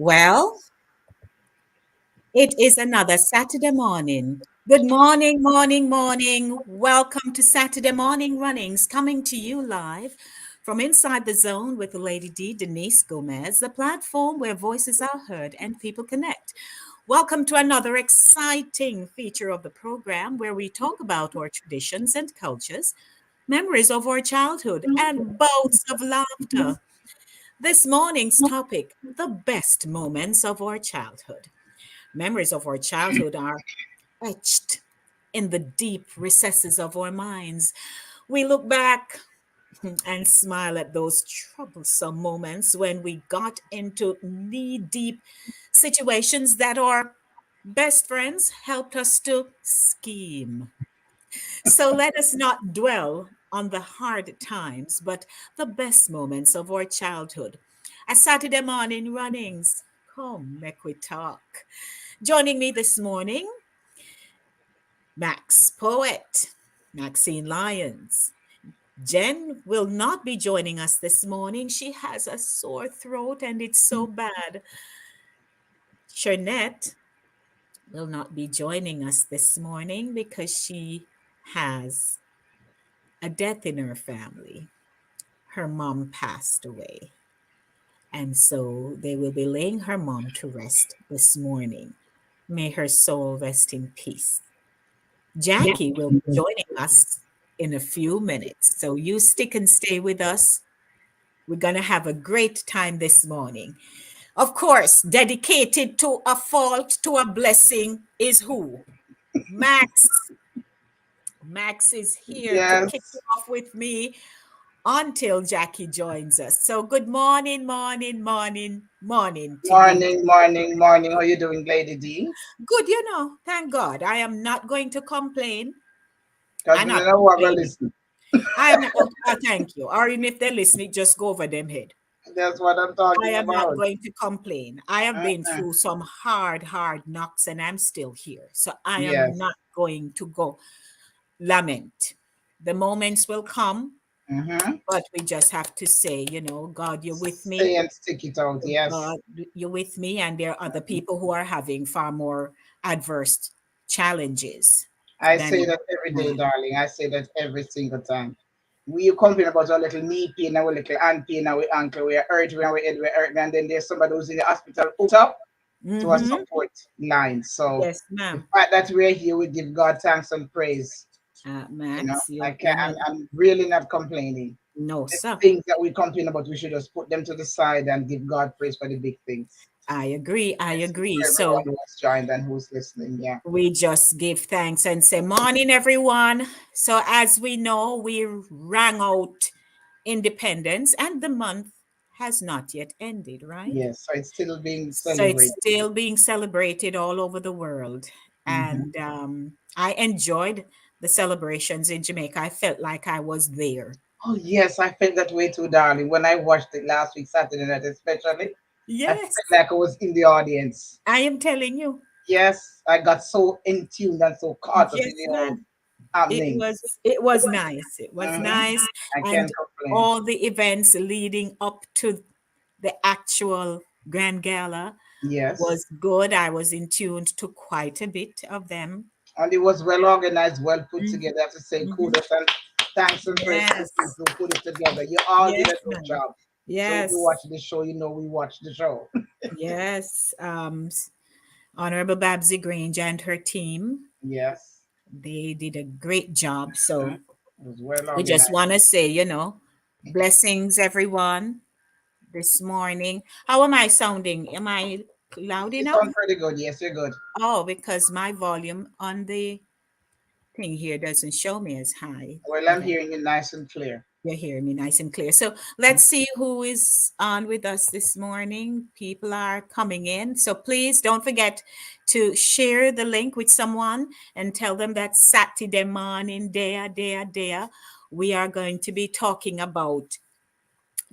Well, it is another Saturday morning. Good morning, morning, morning. Welcome to Saturday Morning Runnings, coming to you live from inside the zone with Lady D, Denise Gomez, the platform where voices are heard and people connect. Welcome to another exciting feature of the program where we talk about our traditions and cultures, memories of our childhood, and bouts of laughter. This morning's topic: the best moments of our childhood. Memories of our childhood are etched in the deep recesses of our minds. We look back and smile at those troublesome moments when we got into knee deep situations that our best friends helped us to scheme. So let us not dwell on the hard times, but the best moments of our childhood. A Saturday morning runnings. Come, make we talk. Joining me this morning, Max Poet, Maxine Lyons. Jen will not be joining us this morning. She has a sore throat and it's so bad. Shernette will not be joining us this morning because she has a death in her family. Her mom passed away. And so they will be laying her mom to rest this morning. May her soul rest in peace. Jackie will be joining us in a few minutes. So you stick and stay with us. We're going to have a great time this morning. Of course, dedicated to a fault, to a blessing is who? Max. Max is here to kick Yes. it off with me until Jackie joins us. So good morning, morning, morning, morning to you. Morning, morning, morning. How you doing, Lady D? Good, thank God. I am not going to complain. Because I'm we not don't know what we're complaining. listening. I am not, thank you. Or even if they're listening, just go over them head. That's what I'm I talking am not about. going to complain. I have been Uh-uh. through some hard knocks and I'm still here. So I am Yes. not going to go lament. The moments will come, Mm-hmm. but we just have to say, God, you're with Stay me. and stick it out. Yes. God, you're with me. And there are other people who are having far more adverse challenges I say than that every day, mine. darling. I say that every single time. We complain about our little knee pain, our little hand pain, our ankle, we are hurt, we are head, we are hurt, and then there's somebody who's in the hospital hooked up to a Mm-hmm. support line. So Yes, the ma'am. fact that we're here, we give God thanks and praise. Max, I you, can't. I'm really not complaining. no, The sir. things that we complain about, we should just put them to the side and give God praise for the big things. I agree. I Yes, agree. for everyone So who's joined and who's listening. Yeah. we just give thanks and say, morning, everyone. So, as we know, we rang out independence and the month has not yet ended, right? Yes. So it's still being So, it's celebrated. still being celebrated all over the world. Hmm. And I enjoyed the celebrations in Jamaica. I felt like I was there. Oh yes, I felt that way too, darling. When I watched it last week, Saturday night, especially, I felt Yes, like I was in the audience. I am telling you. Yes, I got so in tune and so caught up in Yes, the whole ma'am. happenings. It was nice. It was Hmm. nice. I And can't complain. all the events leading up to the actual grand gala Yes. was good. I was in tune to quite a bit of them. And it was well organized, well put Mhm, together. I have to say mhm. kudos and thanks and praise to the Yes. people who put it together. You all did Yes, a good ma'am. job. So if you watch Yes. the show, you know we watched the show. Yes. Honorable Babsy Grange and her team, Yes. they did a great job. Mhm. So It was well we just organized. want to say, blessings, everyone, this morning. How am I sounding? Am I loud You enough? sound pretty good. Yes, you're good. Oh, because my volume on the thing here doesn't show me as high. Well, I'm Okay. hearing you nice and clear. You're hearing me nice and clear. So let's see who is on with us this morning. People are coming in. So please don't forget to share the link with someone and tell them that Saturday morning, there. We are going to be talking about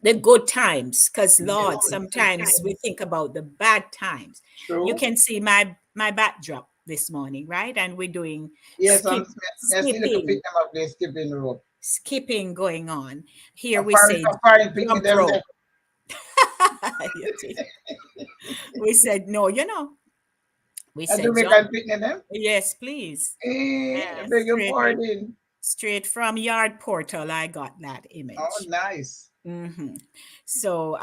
the good times because Lord, Yes. sometimes we think about the bad times. You True. can see my backdrop this morning, right? And we're doing Yes, I see the skipping, them up there skipping rope. skipping going on. Here A we foreign, say a foreign picnic jump them rope. there. You see, we said no. We I do said make John. a picnic them. Yes, please. I Yeah, beg your pardon. straight from Yard Portal. I got that Oh, image. nice. hmm So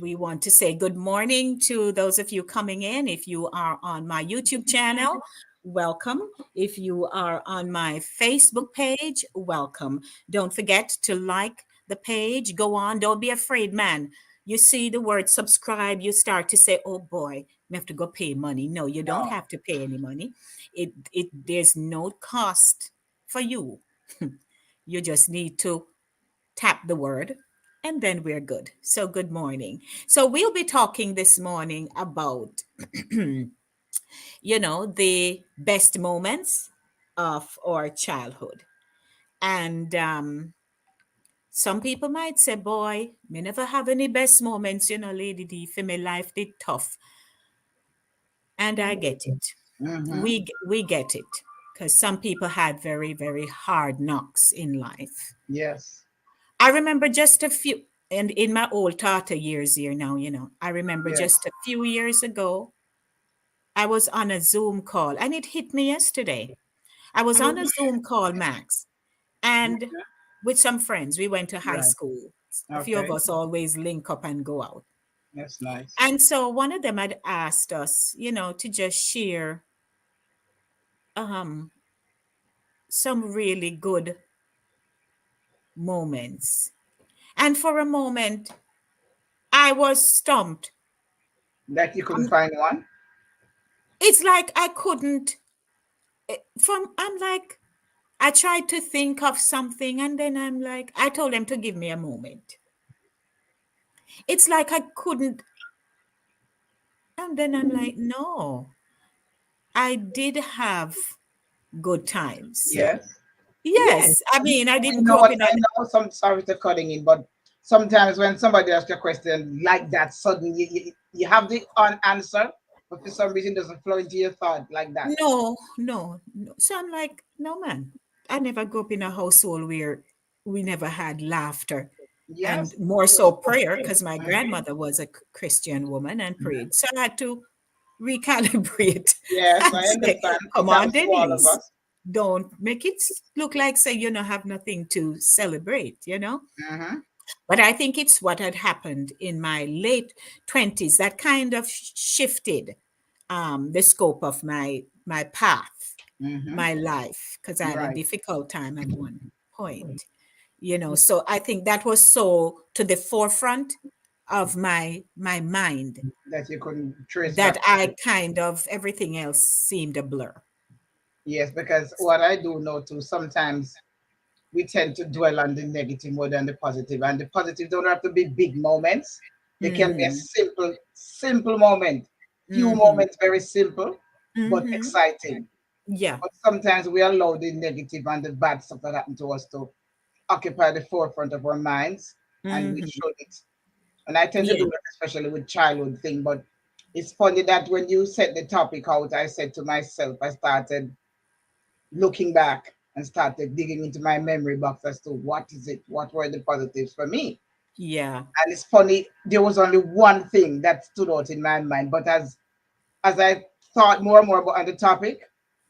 we want to say good morning to those of you coming in. If you are on my YouTube channel, welcome. If you are on my Facebook page, welcome. Don't forget to like the page. Go on. Don't be afraid, man. You see the word subscribe, you start to say, "Oh boy, we have to go pay money." No, you don't No. have to pay any money. It there's no cost for you. You just need to tap the word, and then we're good. So, good morning. So, we'll be talking this morning about, the best moments of our childhood. And some people might say, "Boy, me never have any best moments, Lady D, for my life did tough." And I get it. Mm-hmm. We get it. Because some people had very, very hard knocks in life. Yes. I remember just a few, and in my old Tata years here now, I remember Yes. just a few years ago, I was on a Zoom call and it hit me yesterday. I was on a Zoom call, Max, and with some friends, we went to high Right. school. A few of Okay. us always link up and go out. That's nice. And so one of them had asked us, to just share um, some really good moments. And for a moment, I was stumped. That you couldn't Um, find one? it's like I couldn't I'm like, I tried to think of something and then I'm like, I told them to give me a moment. It's like I couldn't, and then I'm like, no, I did have good times. Yes. Yes. Yes, I mean, I I didn't know grow up what in a, I know. Some sorry to cutting in, but sometimes when somebody asks you a question like that, suddenly you have the answer, but for some reason it doesn't flow into your thought like that. no, no, no. So I'm like, no, man, I never grew up in a household where we never had laughter and Yes. more so prayer because my Mhm. grandmother was a Christian woman and prayed. So I had to recalibrate Yes, and I say, understand. It come on, happens to all of Denise, us. don't make it look like say you don't have nothing to celebrate. Hmm. But I think it's what had happened in my late 20s that kind of shifted the scope of my path, Hmm. my life, because I had a Right. difficult time at one point. So I think that was so to the forefront of my mind That you couldn't trace back that to. I kind of everything else seemed a blur. Yes, because what I do know too, sometimes we tend to dwell on the negative more than the positive. And the positive don't have to be big moments. They can be a Mm-hmm. simple moment. Few Mm-hmm. moments, very simple, but Mm-hmm. exciting. Yeah. But sometimes we allow the negative and the bad stuff that happen to us to occupy the forefront of our minds, and we Mm-hmm. shouldn't. And I tend to Yeah. do that, especially with childhood thing. But it's funny that when you set the topic out, I said to myself, I started looking back and started digging into my memory box as to what is it, what were the positives for me. Yeah. And it's funny, there was only one thing that stood out in my mind, but as I thought more and more about the topic,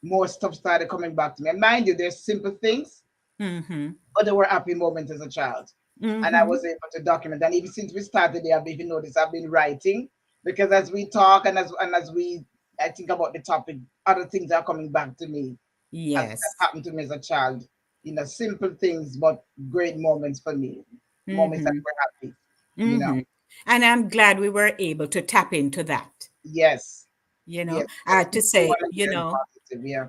more stuff started coming back to me. And mind you, there's simple things, Mm-hmm. but there were happy moments as a child. And I Mm-hmm. was able to document. And even since we started there, I've even noticed I've been writing because as we talk and as we I think about the topic, other things are coming back to me as that Yes. happened to me as a child. Simple things, but great moments for me. Moments that Mm-hmm. were happy. Mm-hmm. And I'm glad we were able to tap into that. Yes, yes. I Because had to people say, want to hear the positive. Yeah.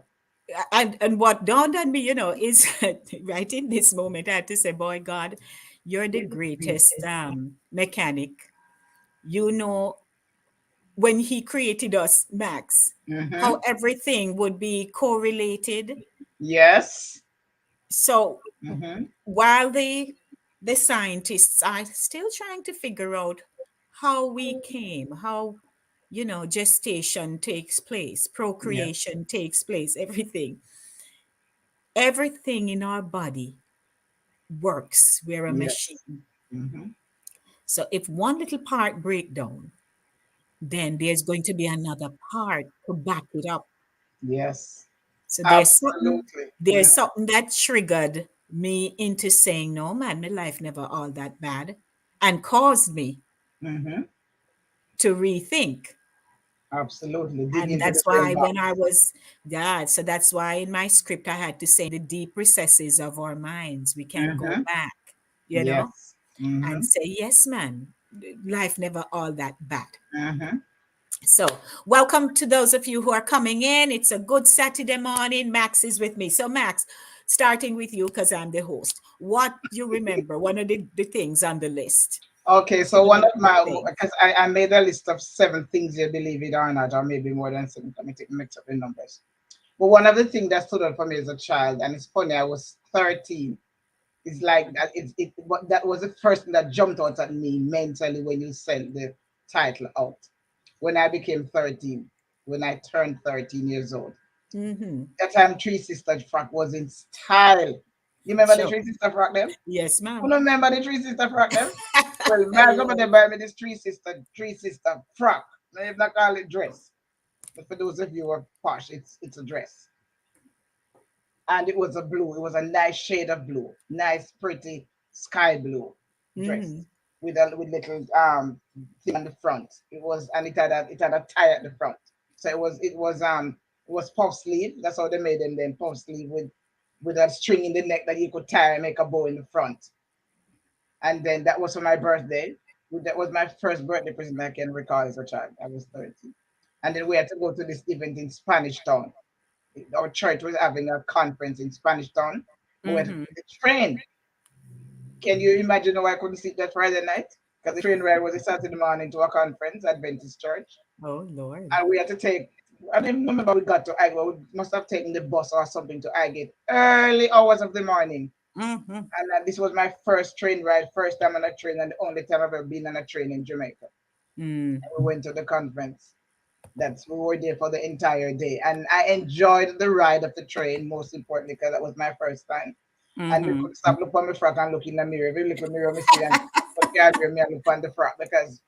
and what dawned on me, is right in this moment, I had to say, boy, God, you're the greatest mechanic. You know, when He created us, Max, Mm-hmm. how everything would be correlated. Yes. So Mm-hmm. while the scientists are still trying to figure out how we came, how gestation takes place, Yeah. procreation takes place, everything in our body works. We're a Yes. machine. Mm-hmm. So if one little part break down, then there's going to be another part to back it up. Yes. So Absolutely. there's something that triggered me into saying, no man, my life never all that bad, and caused me Mm-hmm. to rethink. Absolutely. Dig And into the that's brain why when I box. was, yeah, so that's why in my script I had to say the deep recesses of our minds, we can go Mm-hmm. back, you know, Yes. Mm-hmm. and say, yes, man, life never all that bad. Mm-hmm. So, welcome to those of you who are coming in. It's a good Saturday morning. Max is with me. So, Max, starting with you because I'm the host. What you remember, one of the things on the list? Okay, so One of one the of key my, things. because I made a list of 7 things you believe it or not, or maybe more than 7. Let me mix up the numbers. But one of the things that stood out for me as a child, and it's funny, I was 13. It's like that. That was the first thing that jumped out at me mentally when you sent the title out. When I became 13, when I turned 13 years old. Mm-hmm. That time, Three Sisters frock was in style. You remember the Sure. Three Sister frock them? Yes, Who ma'am. don't remember the Three Sister frock them? Well, my grandmother Yes. buy me this Three Sister frock. Now, if not call it dress. But for those of you who are posh, it's a dress. And it was a blue. It was a nice shade of blue, nice, pretty sky blue dress Mm-hmm. with little thing on the front. It was, and it had a tie at the front. So it was puff sleeve. That's how they made them then, puff sleeve with a string in the neck that you could tie and make a bow in the front. And then that was for my birthday. That was my first birthday present I can recall as a child. I was 13. And then we had to go to this event in Spanish Town. Our church was having a conference in Spanish Town. We went to Mm-hmm. the train. Can you imagine how I couldn't sleep that Friday night? Because the train ride was a Saturday morning to a conference at Adventist Church. Oh, Lord. And we had to take, I don't even remember we got to Agate. We must have taken the bus or something to Agate early hours of the morning. Mm-hmm. And this was my first train ride, first time on a train, and the only time I've ever been on a train in Jamaica. Mm. We went to the conference. We were there for the entire day, and I enjoyed the ride of the train. Most importantly, because that was my first time, and we Mm-hmm. could stop look on my frock and look in the mirror. Every little mirror me see, and but can't hear me and look on the frock because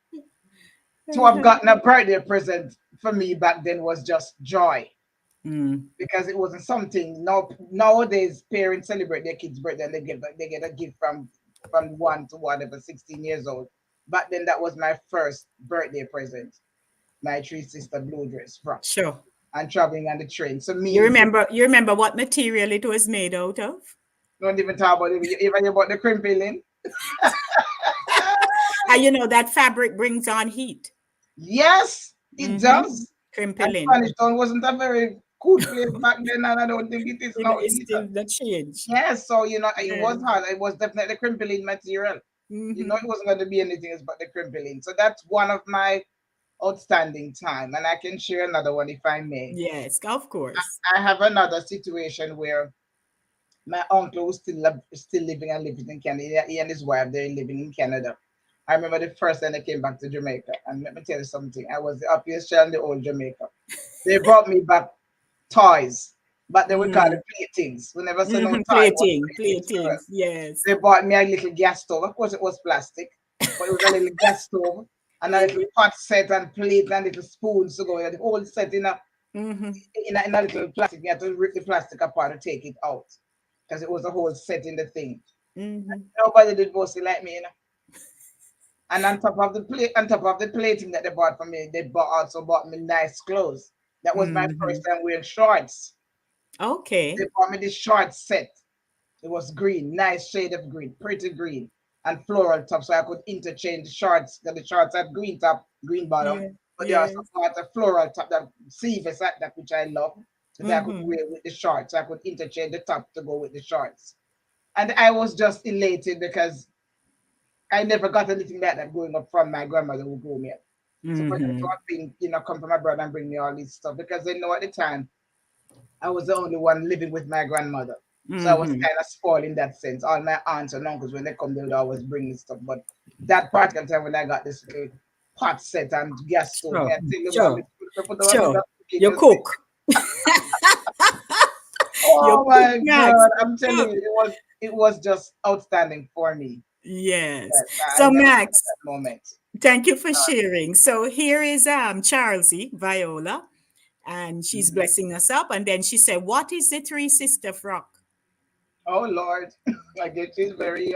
to have gotten a birthday present for me back then was just joy Mm. because it wasn't something. Now nowadays parents celebrate their kids' birthday and they get a gift from 1 to whatever 16 years old. Back then that was my first birthday present. My Three Sister blue dress frock Sure. and traveling on the train. So You me, remember you remember what material it was made out of? don't even talk about it. Even about the crimping. And you know that fabric brings on heat. Yes, it Mm-hmm. does. And Crimpling. Spanish Town wasn't a very cool place back then, and I don't think it is now It's either. still the change. Yes, so it Yeah. was hard. It was definitely crimping material. It Mm-hmm. wasn't going to be anything else but the crimping. So that's one of my outstanding time, and I can share another one if I may. Yes, of course. I have another situation where my uncle was still living and living in Canada. He and his wife they're living in Canada. I remember the first time they came back to Jamaica, and let me tell you something. I was the happiest child in the whole Jamaica. They brought me back toys, but they would call Mm. it playthings. We never said no Mm-hmm. toy. It was playthings for Playthings. us. Yes. They bought me a little gas stove. Of course, it was plastic, but it was a little gas stove and a little pot set and plate and little spoons to go with it. The whole set Mm-hmm. in a little plastic. You had to rip the plastic apart to take it out because it was a whole set in the thing. Mm-hmm. Nobody did bossy like me. And on top of the plating that they bought for me, they also bought me nice clothes. That was my Mm-hmm. first time wearing shorts. They Okay. bought me this short set. It was green, nice shade of green, pretty green, and floral top, so I could interchange the shorts. Because the shorts had green top, green bottom, Yeah. but they also Yes. got a floral top that sleeveless at that which I love. That I could Mm-hmm. wear with the shorts. So I could interchange the top to go with the shorts. And I was just elated because I never got anything like that growing up from my grandmother who grew me up. So for them to Mm-hmm. have been, come from my brother and bring me all this stuff because they know at the time I was the only one living with my grandmother. So I was Mm-hmm. kind of spoiled in that sense. All my aunts and uncles, when they come, they would always bring me stuff. But that particular time when I got this little pot set and gas stove, Sure. me, I tell you, man, Sure. me put on a bit Sure. of cooking, You you see. cook. You Oh cook, my Max. God, You I'm telling cook. you, it was just outstanding for me. Yes. Yes, I So never forget Max, that moment. thank you for sharing. So here is Charlesy Viola, and she's Mhm. blessing us up. And then she said, "What is the three sister frock?" Oh Lord, I guess she's very.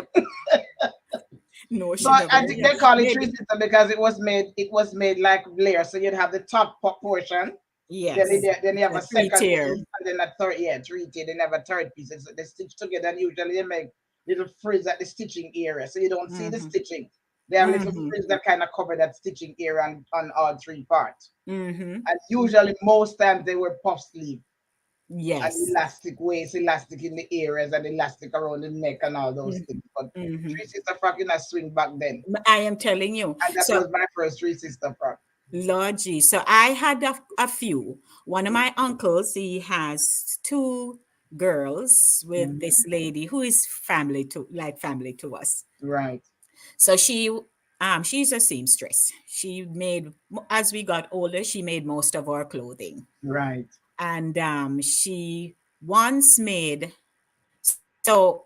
No, she But never. I think they call it three Maybe system because it was made like layer. So you'd have the top portion, yes. then you It's have a a three second tier. piece, and then a third, yeah, three tier. Then have a third piece. They stitch together, and usually they make little frills at the stitching area, so you don't see the Mm-hmm. stitching. They have little Mm-hmm. frills that kind of cover that stitching area on all three parts. Mm-hmm. And usually, most times they were puff sleeve and Yes. elastic waist, elastic in the areas, and elastic around the neck and all those Mm-hmm. things. But Mm-hmm. three sister frock in a swing back then, I am telling you. and that So was my first three sister frock. Lord G. So I had a few. One of my uncles, he has two girls with Mhm. this lady who is family to us. Right, So she's a seamstress. She made as we got older, she made most of our clothing. right. And she once made so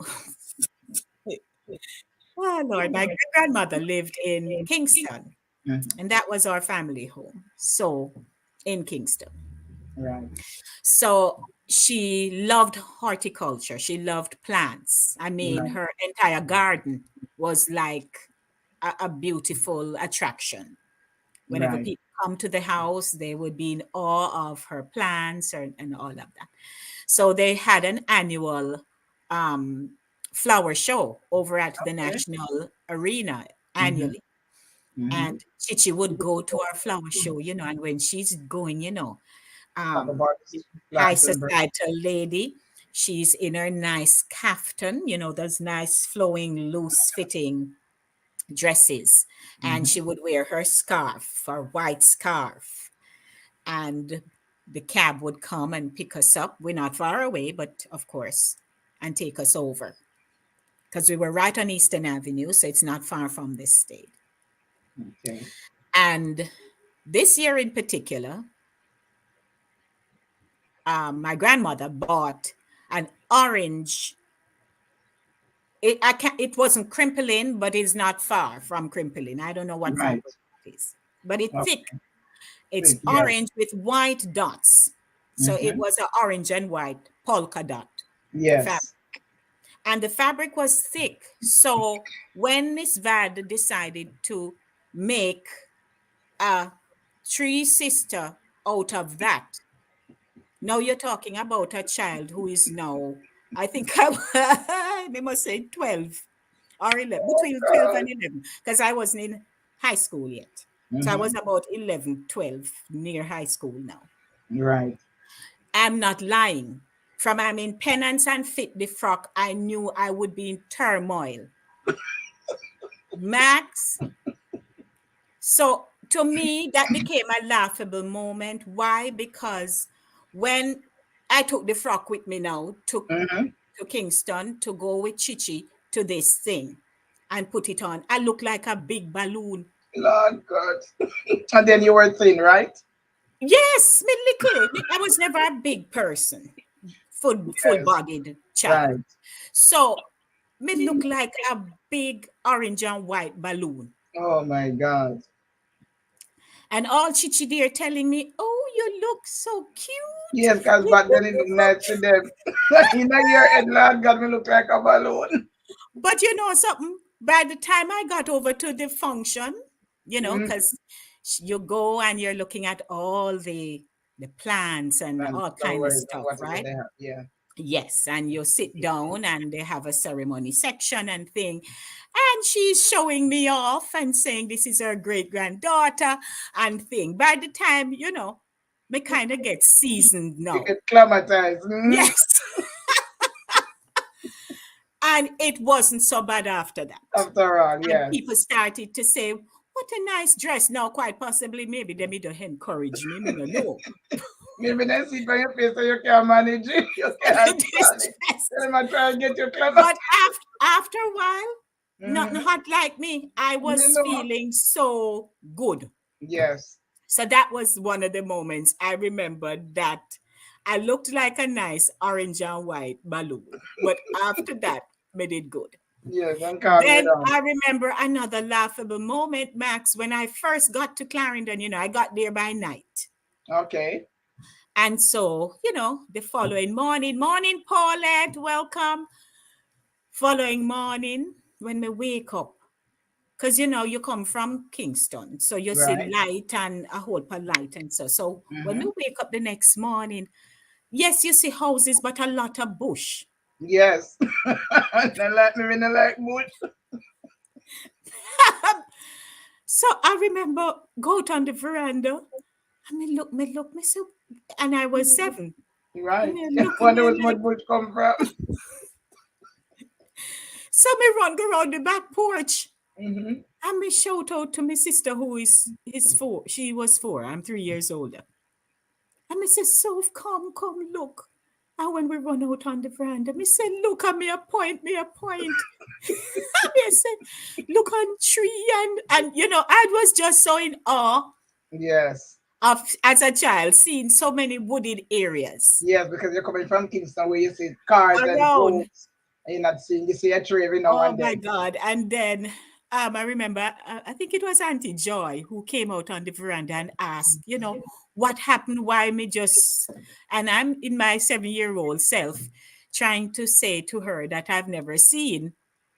oh Lord, my great grandmother lived in Kingston, Mhm. and that was our family home. So in Kingston. Right. So she loved horticulture. She loved plants. I mean, Right. her entire garden was like a beautiful attraction. Whenever Right. people come to the house, they would be in awe of her plants and all of that. So they had an annual um, flower show over at the Okay. National Arena Mm-hmm. annually. Mm-hmm. And Chichi would go to our flower show, and when she's going, Talk um, about high plants and birds. societal lady. She's in her nice kaftan, those nice flowing, loose fitting dresses. And Mm-hmm. she would wear her scarf, her white scarf. And the cab would come and pick us up. We're not far away, but of course, and take us over. Because we were right on Eastern Avenue, so it's not far from this state. Okay. And this year in particular, my grandmother bought an orange. It wasn't crimpling, but it's not far from crimpling. I don't know what Right. fabric it is, but it's Okay. thick. It's Good. Yes. orange with white dots. So it Mm-hmm. was an orange and white polka dot fabric. Yes. And the fabric was thick. So when Miss Vad decided to make a three sister out of that, now you're talking about a child who is now, I think they must say 12 or 11, Oh between 12 God. and 11, because I wasn't in high school yet. So I was Mm-hmm. about 11, 12, near high school now. Right. I'm not lying. From I'm in penance and fit the frock, I knew I would be in turmoil. Max, so to me, that became a laughable moment. Why? Because when I took the frock with me now Mm-hmm. to Kingston to go with Chichi to this thing and put it on, I look like a big balloon. Lord God. And then you were thin, right? Yes, me little. I was never a big person, full Yes. bodied child. Right. So me look like a big orange and white balloon. Oh my God. And all Chichi there telling me, "Oh, you look so cute. Yes, because You back look then it looked so nice to cute." them. You know your head, Lord God, me look like a balloon. But you know something? By the time I got over to the function, Mm-hmm. because you go and you're looking at all the plants and And all kind of flowers and stuff, whatever right? they have. Yeah. Yes, and you sit down and they have a ceremony section and thing. And she's showing me off and saying this is her great granddaughter and thing. By the time, me kind of get seasoned You now. get climatized. Mm-hmm. Yes. And it wasn't so bad after that. After all, And people yes. started to say, "What a nice dress." Now, quite possibly, maybe they may don't encourage me. Me no know. Maybe they see it on your face so you can't manage it. You can't This stand it. dress. Tell them I try and get you clever. But after a while, nothing Mm-hmm. hot like me. I You was know. feeling so good. Yes. So that was one of the moments I remember that I looked like a nice orange and white balloon. But after that, made it good. Yes, and calm you Then down. I remember another laughable moment, Max, when I first got to Clarendon. I got there by night. Okay. And so, the following morning, morning, Paulette, welcome. Following morning, when we wake up, because you come from Kingston, so you see Right. light and a whole pot light and so. So when we Mm-hmm. wake up the next morning, yes, you see houses, but a lot of bush. Yes. They like me when they like mood. So I remember go out on the veranda. I look, me so, and I was 7. I Right. mean, look at Wonder me where like, mud bush come from. so me run go around the back porch. Mm-hmm. And me shout out to my sister who is 4. She was 4. I'm 3 years older. And me say, Soph, come, look. And when we run out on the veranda, me say, look at me a point, me a point. And me say, look on tree and I was just so in awe Yes. of as a child seeing so many wooded areas Yes, because you're coming from Kingston where you see cars and around. roads and you're not seeing, you see a tree every now Oh and my then. God. And then I remember, I think it was Auntie Joy who came out on the veranda and asked, what happened, why me just, and I'm in my 7-year-old self trying to say to her that I've never seen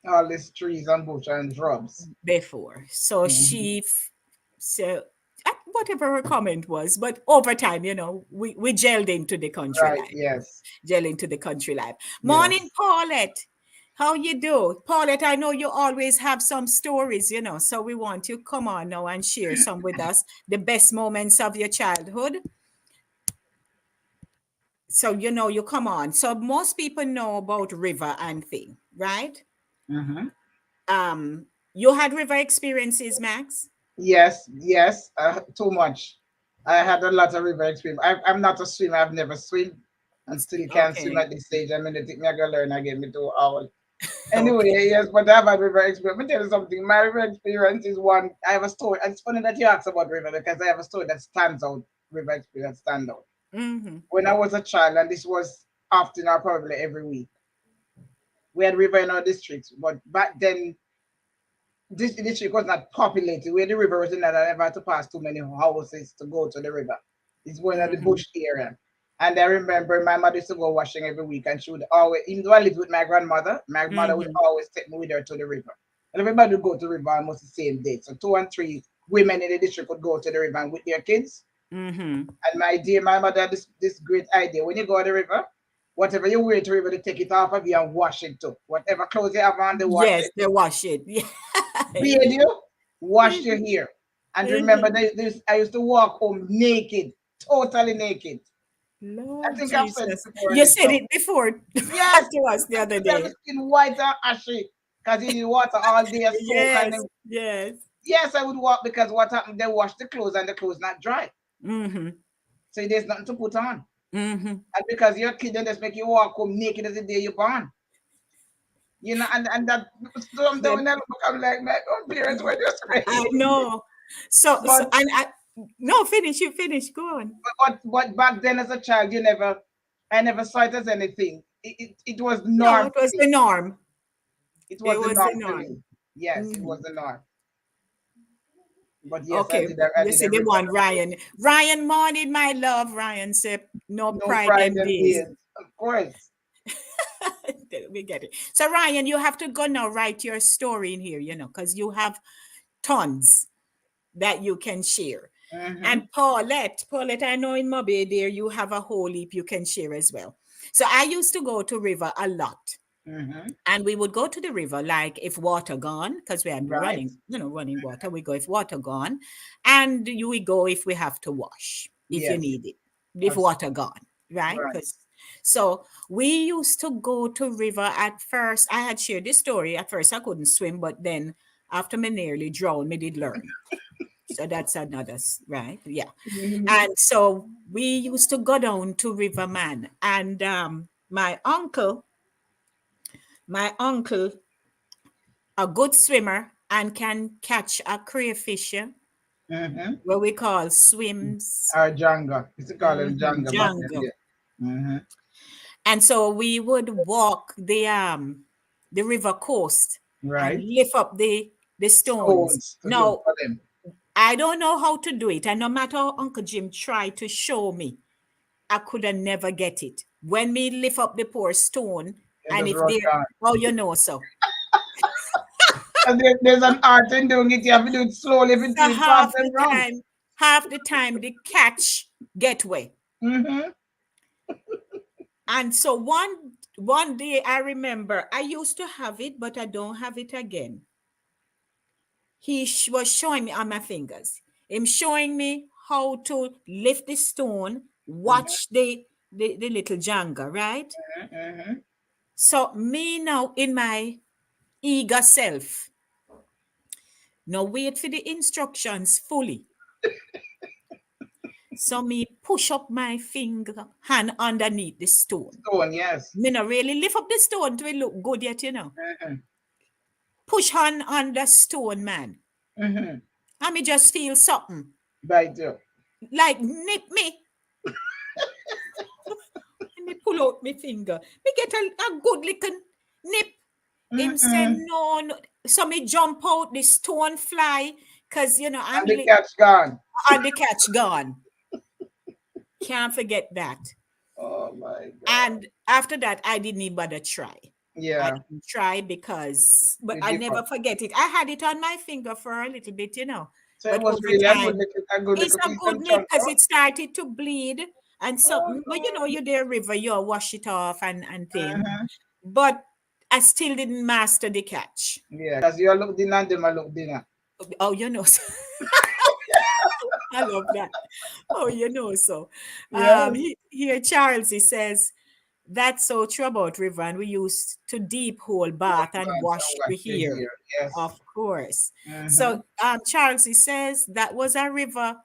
All these trees and bush and shrubs. before. So Hmm. so whatever her comment was, but over time, we gelled into the country Right. life. Yes. Gel into the country life. Morning, Yes. Paulette. How you do? Paulette, I know you always have some stories, so we want you come on now and share some with us, the best moments of your childhood. So you come on. So most people know about river and thing, right? Hmm. You had river experiences, Max? Yes. Yes. Too much. I had a lot of river experience. I'm not a swimmer. I've never swim and still can't swim Okay. at this stage. I mean, I think me I gotta learn again. Me too old. Okay. Anyway, yes, but I've had river experience. Let me tell you something. My river experience is one. I have a story. And it's funny that you asked about river because I have a story that stands out. River experience stand out. Mm-hmm. When I was a child, and this was often or probably every week, we had river in our district. But back then, this district was not populated. Where the river was in that, I never had to pass too many houses to go to the river. It's one of the Mm-hmm. bush area. And I remember my mother used to go washing every week, and she would always, even though I lived with my mother would Mm-hmm. always take me with her to the river. And everybody would go to the river almost the same day. So 2 and 3 women in the district would go to the river and with their kids. Mm-hmm. And my mother had this great idea. When you go to the river, whatever you wear to the river, they take it off of you and wash it too. Whatever clothes you have on, they wash Yes, it. they wash it. Bathe you, wash your hair. And remember, Mhm. I used to walk home naked, totally naked. I Lord think I've said it Jesus. before on You this said show. it before Yes, to us the other I have the day. skin white and ashy because you need water all day, soak and then, Yes, yes. yes, I would walk because what happened? They wash the clothes and the clothes not dry, Mm-hmm. so there's nothing to put on. Mm-hmm. And because you're a kid, they just make you walk home naked as the day you're born. And that sometimes That when I look, I'm like, my own parents were just I crazy. know. So But and I no finish, you finish. Go on. but back then as a child, I never saw it as anything. It was the No, norm it to was me. the norm. It It was the was norm the to norm. me. Yes, it was Mm-hmm. the norm. But yes, Okay, I you did see a the river. one, Ryan. Ryan morning, my love. Ryan said, no No pride pride and and days. gain. Of course. We get it. So Ryan, you have to go now write your story in here, because you have tons that you can share. Mm-hmm. And Paulette, I know in Mobile there you have a whole heap you can share as well. So I used to go to river a lot. Mm-hmm. And we would go to the river like if water gone, because we are Right. running water. We go if water gone. And you we go if we have to wash, if you Yes. need it, if Yes. water gone, right? Right. Because so we used to go to river at first. I had shared this story. At first I couldn't swim, but then after me nearly drowned, me did learn. So that's another, right? Yeah. Mm-hmm. And so we used to go down to Riverman, and my uncle, a good swimmer and can catch a crayfish, Mm-hmm. what we call swims. Our Jenga. Used to call him Jenga back then. Jungle. Yeah. Mm-hmm. And so we would walk the river coast and Right. lift up the stones. Stones to look Now, for them. I don't know how to do it. And no matter how Uncle Jim tried to show me, I could have never get it. When me lift up the poor stone, They and just if rush there, on. oh, you know, so. And there's an art in doing it. You have to do it slowly So between fast and wrong. half the time the catch get away. Mm-hmm. And so one day I remember I used to have it, but I don't have it again. He was showing me on my fingers. Him showing me how to lift the stone, watch the little Jenga, right? Mm-hmm. So me now in my eager self, now wait for the instructions fully. So me push up my finger, hand underneath the stone. Stone, yes. Me not really lift up the stone to it look good yet, you know. Mm-hmm. Push hand on the stone, man. Mm-hmm. And me just feel something. Bite you. Like nip me. And me pull out my finger. Me get a good little nip. Him say Mm-mm. no, no. So me jump out, the stone fly. Cause you know, And the cat's gone. and the catch gone. Can't forget that. Oh my God. And after that, I didn't even bother try. I Yeah. didn't try but You I give never up. forget it. I had it on my finger for a little bit, you know. So it But was over really time, a good it's little a piece good of nip chunk because out. it started to bleed and Oh something. But you know, no. you're there river, you wash it off and thing. Mm-hmm. But I still didn't master the catch. Yeah, because you look dinner and them a look dinner. Oh, you know. I love that. Oh, you know so. Yes. Here Charles he says that's so true about river, and we used to deep hole bath and Once I wash the wash your hair, hair. Yes. of course. Mm-hmm. So Charles he says that was a river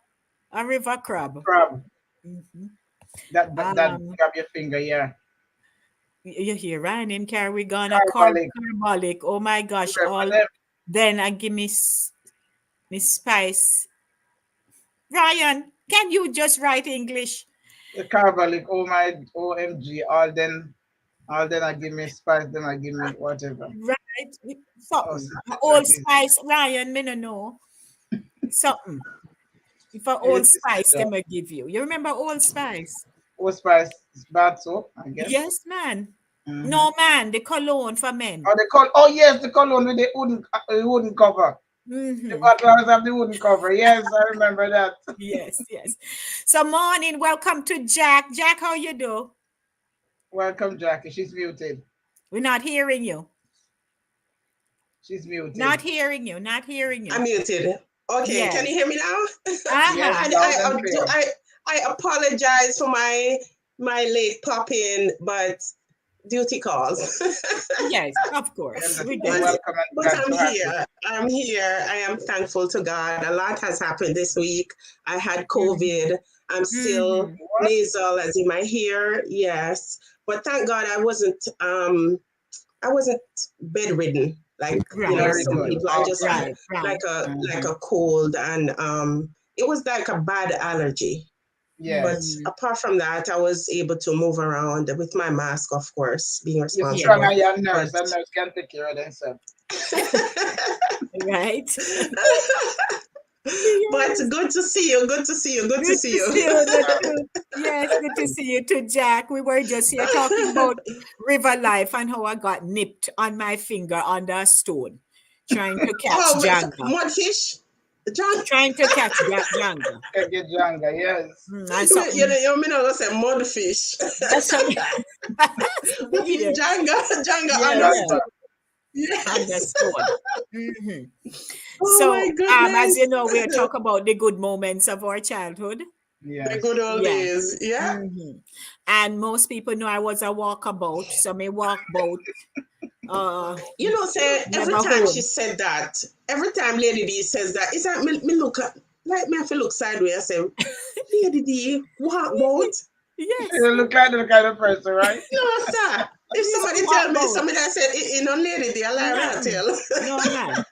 crab. Crab. Mhm. That Um, grab your finger, yeah. you hear Ryan him carry gun a Carbolic. carbolic. Oh my gosh! Remember All them? then I give me spice. Ryan, can you just write English? The carbolic. Oh my OMG. All then I give me spice, then I give me whatever. Right? Oh, Something. Old sister, Spice, Ryan, me no know. Something. If a it Old is Spice, sister. them will give you. You remember Old Spice? Oh, spice is bath soap, I guess. Yes, man. Mm-hmm. No, man, the cologne for men. Oh, they call. Oh, yes, the cologne with the wooden cover. The Mm-hmm. butlers have the wooden cover. Yes, I remember that. Yes, yes. So morning, welcome to Jack. Jack, how you do? Welcome, Jackie. She's muted. We're not hearing you. She's muted. Not hearing you. Not hearing I'm you. muted. Okay, can you Yes. hear me now? Yes, Uh-huh. And loud and clear. I apologize for my late pop in, but duty calls. Yes, of I course. We understand. get but it. Welcome and but glad I'm to have you. here. I'm here. I am thankful to God. A lot has happened this week. I had COVID. I'm still Mm-hmm. What? nasal as in my hair. Yes, but thank God I wasn't bedridden like Right. Very some good. people. I just Awesome. had Right. Right. like Mm-hmm. a cold and it was like a bad allergy. But Yes. Mm-hmm. apart from that, I was able to move around with my mask, of course, being You're strong responsible. and you're a But nurse. A nurse can take care of themselves. Right. but Yes. good to see you. Good to see you. Good to Good see to you. see you. Yes, good to see you too, Jack. We were just here talking about river life and how I got nipped on my finger under a stone, trying to catch Oh, Janga. mudfish, John. Trying to catch Janga. Can get younger. Yes. And You something. know, you mean I say mudfish. That's something. You mean Yeah, Janga? Janga yeah, yeah. Younger. understood. Under Yes. stone. Mhm. Oh my So, as you goodness. know, we're talking about the good moments of our childhood. The good Yes. old Yeah. days. Yeah. And most people know I was a walkabout. So, me walk boat. You know, say every Never time she home. said that, every time Lady D says that, it's like me look at like me have to look sideways and say, Lady D, what about? Yes, You look like the kind of person, right? No, sir. If yes, somebody walk tell me, boat. somebody that said, no Lady D, I lie that Mm-mm. tell. No, man.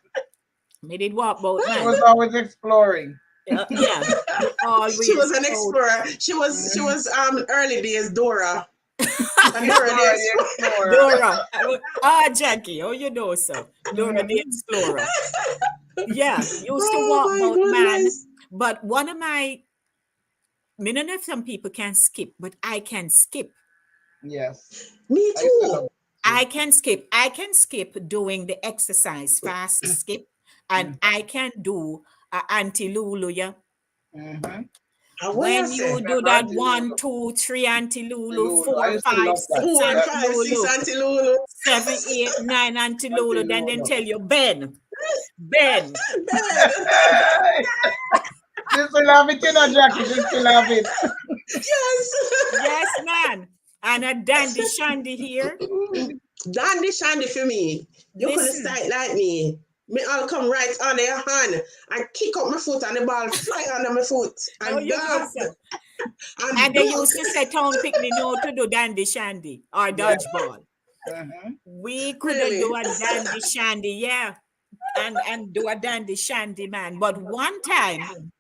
Me did walk boat, She man. was always exploring. Yeah, me She was always an out. explorer. She was Mhm. early days Dora. And Dora Dora the the Explorer. Explorer. Dora. Jackie, oh, you know so. Dora the Explorer. Yeah, used to Oh walk my boat, man. goodness. But one of my, I don't know if some people can skip, but I can skip. Yes. Me I used to too. love I can skip. I can skip doing the exercise fast skip, and it. I can do a anti Lulu. Yeah, Mm-hmm. And what you when you say? do Remember that Auntie one, Lulu? 2, 3 anti Lulu, Lulu. I 4, used to 5, love that. 6 4, That anti 5, 6 Lulu, Auntie Lulu. 7, 8, 9 anti Auntie Lulu. Then Lulu. tell you Ben, Ben. Ben. She still have it, you know, Jackie. She still have it. Yes. Yes, man. And a dandy shandy here. Dandy shandy for me. You couldn't Listen, start like me. Me all come right under your hand and kick up my foot and the ball fly under my foot. oh, And you know God so. and And they duck. used to say town picnic no to do dandy shandy or Yeah. dodgeball. Mm-hmm. We could do Really? a dandy shandy, yeah, and do a dandy shandy, man. But one time,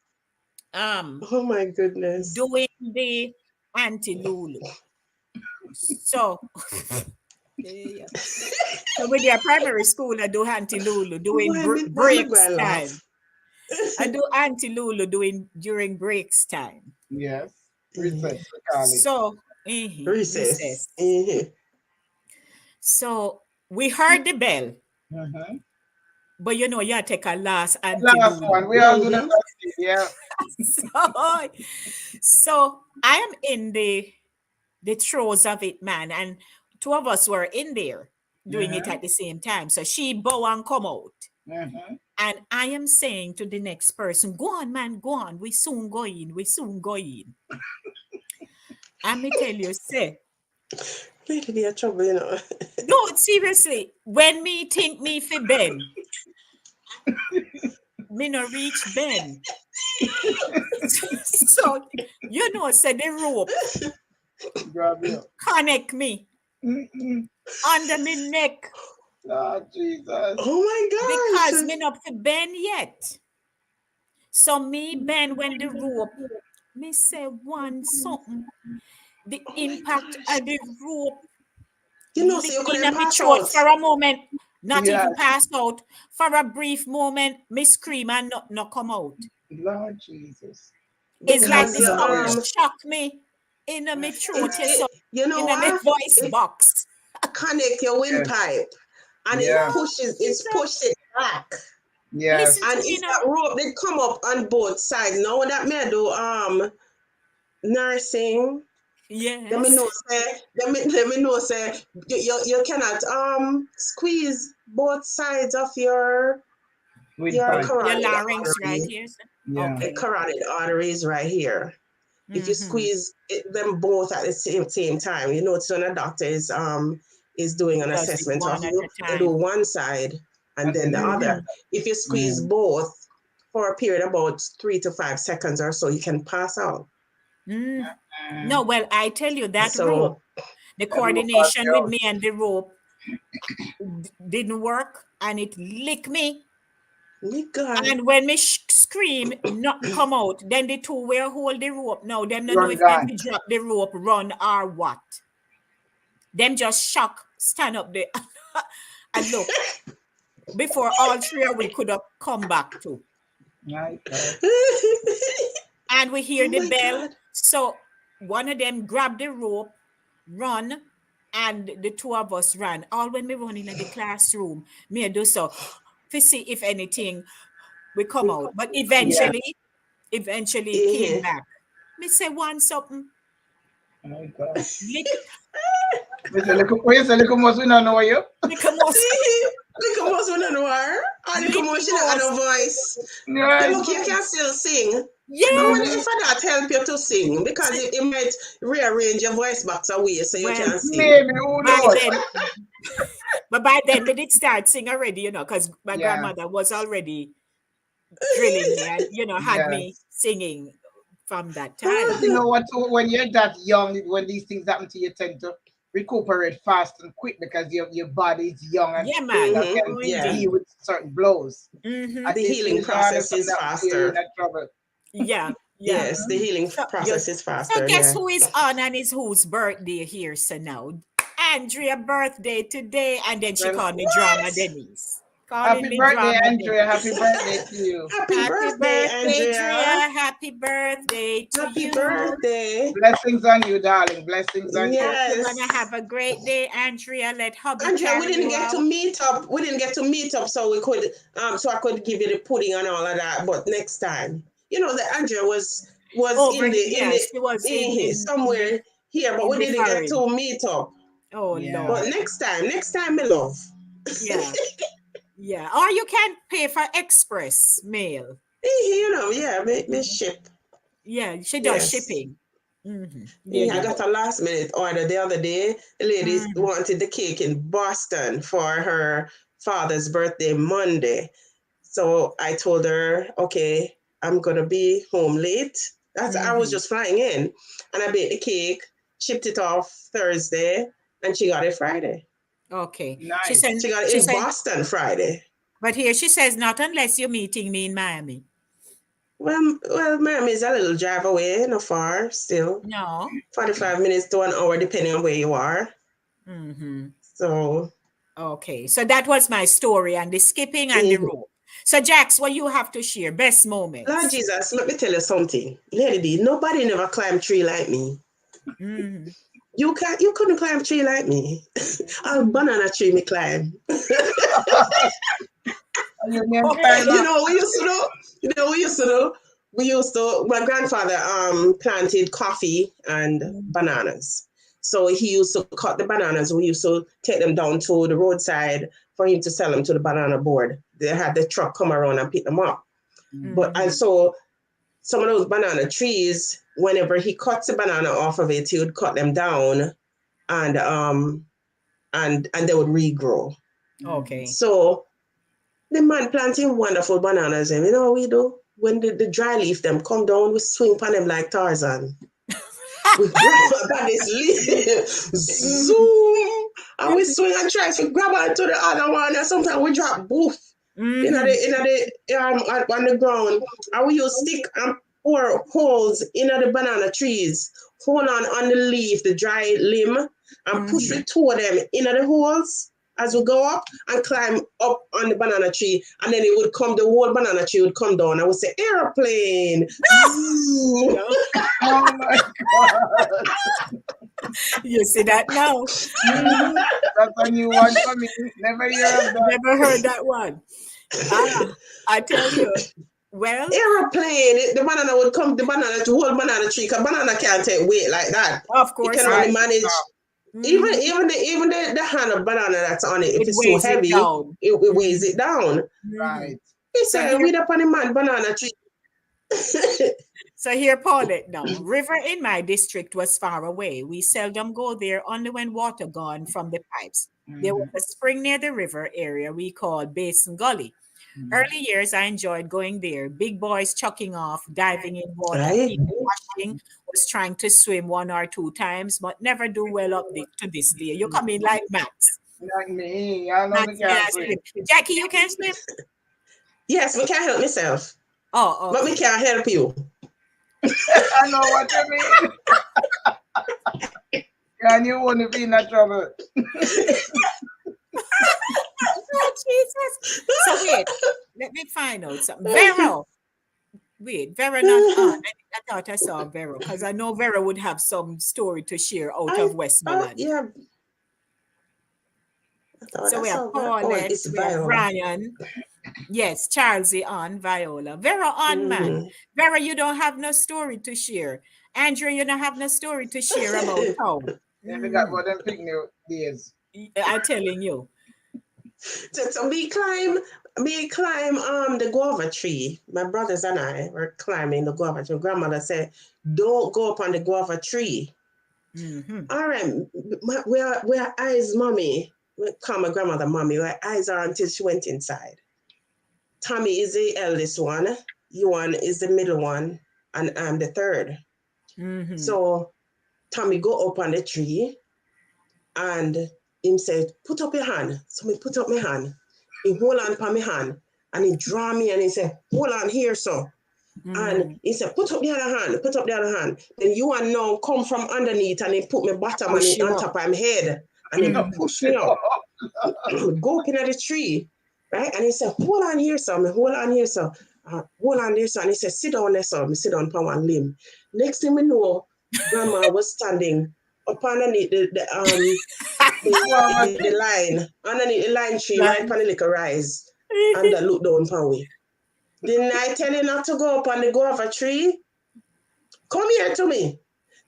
um, Oh my goodness. doing the anti Lulu. So, yeah. So with your primary school, I do anti Lulu doing Why me breaks go time. laugh? I do anti Lulu doing during breaks time. Yes. Mhm. Recess, we call it. So, Recess. recess. Mhm. So we heard the bell, Mm-hmm. but you know, you take a last anti Last Lulu. one. We all do the Mhm. last thing. Yeah. so, so I am in the throes of it, man, and two of us were in there doing it Mm-hmm. at the same time. So she bow and come out, Mm-hmm. and I am saying to the next person, "Go on, man, go on. We soon go in. We soon go in." And me tell you, say, Lady be a trouble, you know. no, seriously. When me think me for Ben, me no reach Ben. So you know, say the rope Grab you. connect me Mm-mm. under me neck Lord Jesus. Oh my because gosh. me not for Ben yet. So me Ben when the rope, me say one something. The Oh my impact gosh. of the rope You know, so lick you me couldn't in my pass throat out. for a moment. Not Yes. even pass out. For a brief moment, me scream and not come out. Lord Jesus. It's like Because the your something Hilarious. shock me in my throat, yes, so you know in my what? voice It box. connect your Yes. windpipe and it Yeah. pushes, it's pushed it back. Yes. Listen And to me if now. that rope did come up on both sides, now that may do nursing, let me Yes. know say let me know say you cannot squeeze both sides of With your pipe. Your carotid larynx right artery. here. Yeah. The Okay. carotid arteries right here. If you Mm-hmm. squeeze them both at the same time, you know, so when a doctor is doing an Does it assessment of one at you, a they do time. one side and And then then the the Mm-hmm. other. other. If you squeeze Mm. both for a period about 3 to 5 seconds or so, you can pass out. Mm. No, Mm. well, I tell you that rope, So, the That will pass coordination you with out. me and the rope didn't work and it licked me. my God, And when me scream, nothing come out. Then the two will hold the rope. Now, them don't know Run if them gone. to drop the rope, run or what. Them just shock, stand up there and look before all three of we could have come back to. My God. And we hear oh the my bell. God. So one of them grabbed the rope, run, and the two of us ran. All when we run in the classroom, me do so to see if anything we come out. But Yes. eventually it came Mhm. back. Me say one something, My God. lick, We say, look, must we not know you? lick a mouse, Look at most women know her. And look at lick most she not mouse. have a voice. You Yes. look, you can still sing. I Yeah. wonder Mm-hmm. if that help you to sing because it might rearrange your voice box away so you Well, can sing. Maybe, who by knows? then, but by then we did start sing already, because my Yeah. grandmother was already drilling me and had me Yes. singing from that But time. you know what? Too, when you're that young, when these things happen to you, you tend to recuperate fast and quick because your body is young and Yeah, that man. Mm-hmm. can Oh, Yeah. deal indeed. with certain blows. Mm-hmm. At The this healing age, all of a process sudden is happen to you, you're in faster. that trouble. Yeah. Yeah. Yes, the healing So, process is so faster. guess Yeah. who is on and is whose birthday here? So now, Andrea birthday today, and then she Well, called me Drama What? Denise. Calling happy me birthday, Drama Andrea. Denise. Happy birthday to you. Happy Happy birthday, birthday, Andrea. Drea. Happy birthday to Happy you. birthday. Blessings on you, darling. Blessings on you. Hope you're gonna Yes. have a great day, Andrea. Let hubby Andrea, we carry didn't you get to out. meet up. We didn't get to meet up, so we could so I could give you the pudding and all of that. But next time, you know that Andrea was Over, in yeah, she was somewhere here, but in we the didn't get foreign. to meet up. Oh Yeah. But Lord. next time, my love. Yeah, yeah. Or you can pay for express mail. You know, yeah, me ship. Yeah, she does Yes. shipping. There Yeah, I you got go. a last minute order the other day. The lady Mm, wanted the cake in Boston for her father's birthday Monday. So I told her, okay, I'm gonna be home late. I was mhm. just flying in, and I baked the cake, shipped it off Thursday, and she got it Friday. Okay. She Nice. said. She got it She in said. Boston Friday. But here she says, not unless you're meeting me in Miami. Well, Miami is a little drive away, not far, still No. 45 minutes to an hour, depending on where you are. Mm-hmm. So, Okay. So that was my story and the skipping and the mhm. rope. So Jax, what you have to share? Best Lord moments. Jesus, let me tell you something, Lady D. Nobody never climbed tree like me. Mm-hmm. You couldn't climb tree like me. A banana tree me climb. You name Okay. You climber. know, we used to do. You know, we used to do. We used to. My grandfather planted coffee and bananas. So he used to cut the bananas. We used to take them down to the roadside for him to sell them to the banana board. They had the truck come around and pick them up. But and Mm-hmm. so some of those banana trees, whenever he cuts the banana off of it, he would cut them down and and they would regrow. Okay. So the man planting wonderful bananas, and you know what we do? When the dry leaf them come down, we swing upon them like Tarzan. We grab by this leaf, zoom, and we swing and try to grab onto the other one, and sometimes we drop both Mm-hmm. on the ground, and we use stick and pour holes in the banana trees, hold on the leaf, the dry limb, and push Mm-hmm. the two of them in the holes as we go up and climb up on the banana tree, and then it would come, the whole banana tree would come down. I would say airplane. Zoo. No. Oh my God. You see that now? Mm-hmm. That's a new one for me. Never hear of that. Never heard that one. Ah, I tell you. Well, Aeroplane, the banana would come, the banana, the whole banana tree, because banana can't take weight like that. of It course can not. only Right. manage. Mm-hmm. The hand of banana that's on it, if It it's too weighs it heavy, down. it weighs it down. Mm-hmm. Right. He So said, here, "We up on the man banana tree." so here, Paulette now. River in my district was far away. We seldom go there, only when water gone from the pipes. There was Mhm. a spring near the river area we called Basin Gully. Mhm. Early years, I enjoyed going there. Big boys chucking off, diving in water. Right? People watching was trying to swim one or two times, but never do well to this day. You come in like Max. Like me, I know me Max can can't swim. swim. Jackie, you can swim? Yes, we can't help myself, Oh, but we okay. can't help you. I know what you mean. And you won't be in a trouble. Oh, Jesus. So wait, let me find out something. Vero. Wait, Vera not on. I thought I saw Vera because I know Vera would have some story to share out I of thought, Westmoreland. yeah, I thought So I we have saw that. Oh, Paulette, it's we have Viola. Ryan, yes, Charlesy on, Viola. Vera on, man. Mm-hmm. Vera, you don't have no story to share. Andrea, you don't have no story to share about town. Yeah, we got Mhm. more than picnic days. I'm telling you. So we climb the guava tree. My brothers and I were climbing the guava tree. Grandmother said, "Don't go up on the guava tree." Hmm. All right, where eyes, mommy? We call my grandmother mommy. Where eyes are until she went inside. Tommy is the eldest one. Yuan is the middle one, and I'm the third. Hmm. So Tommy go up on the tree, and him said, "Put up your hand." So me put up my hand. He hold on for my hand, and he draw me, and he said, "Hold on here, so." And he said, put up the other hand, put up the other hand. Then you and now come from underneath and he put my bottom Push you on up. top of my head. And then push me up. Go up into the tree. Right? And he said, hold on here, son. Hold on here, son. Hold on there, son. He said, sit down there, son. Me sit down on one limb. Next thing we know, Grandma was standing up underneath the line, underneath the line tree, right on the little rise. And I look down for me. Didn't I tell you not to go up on the guava tree? Come here to me.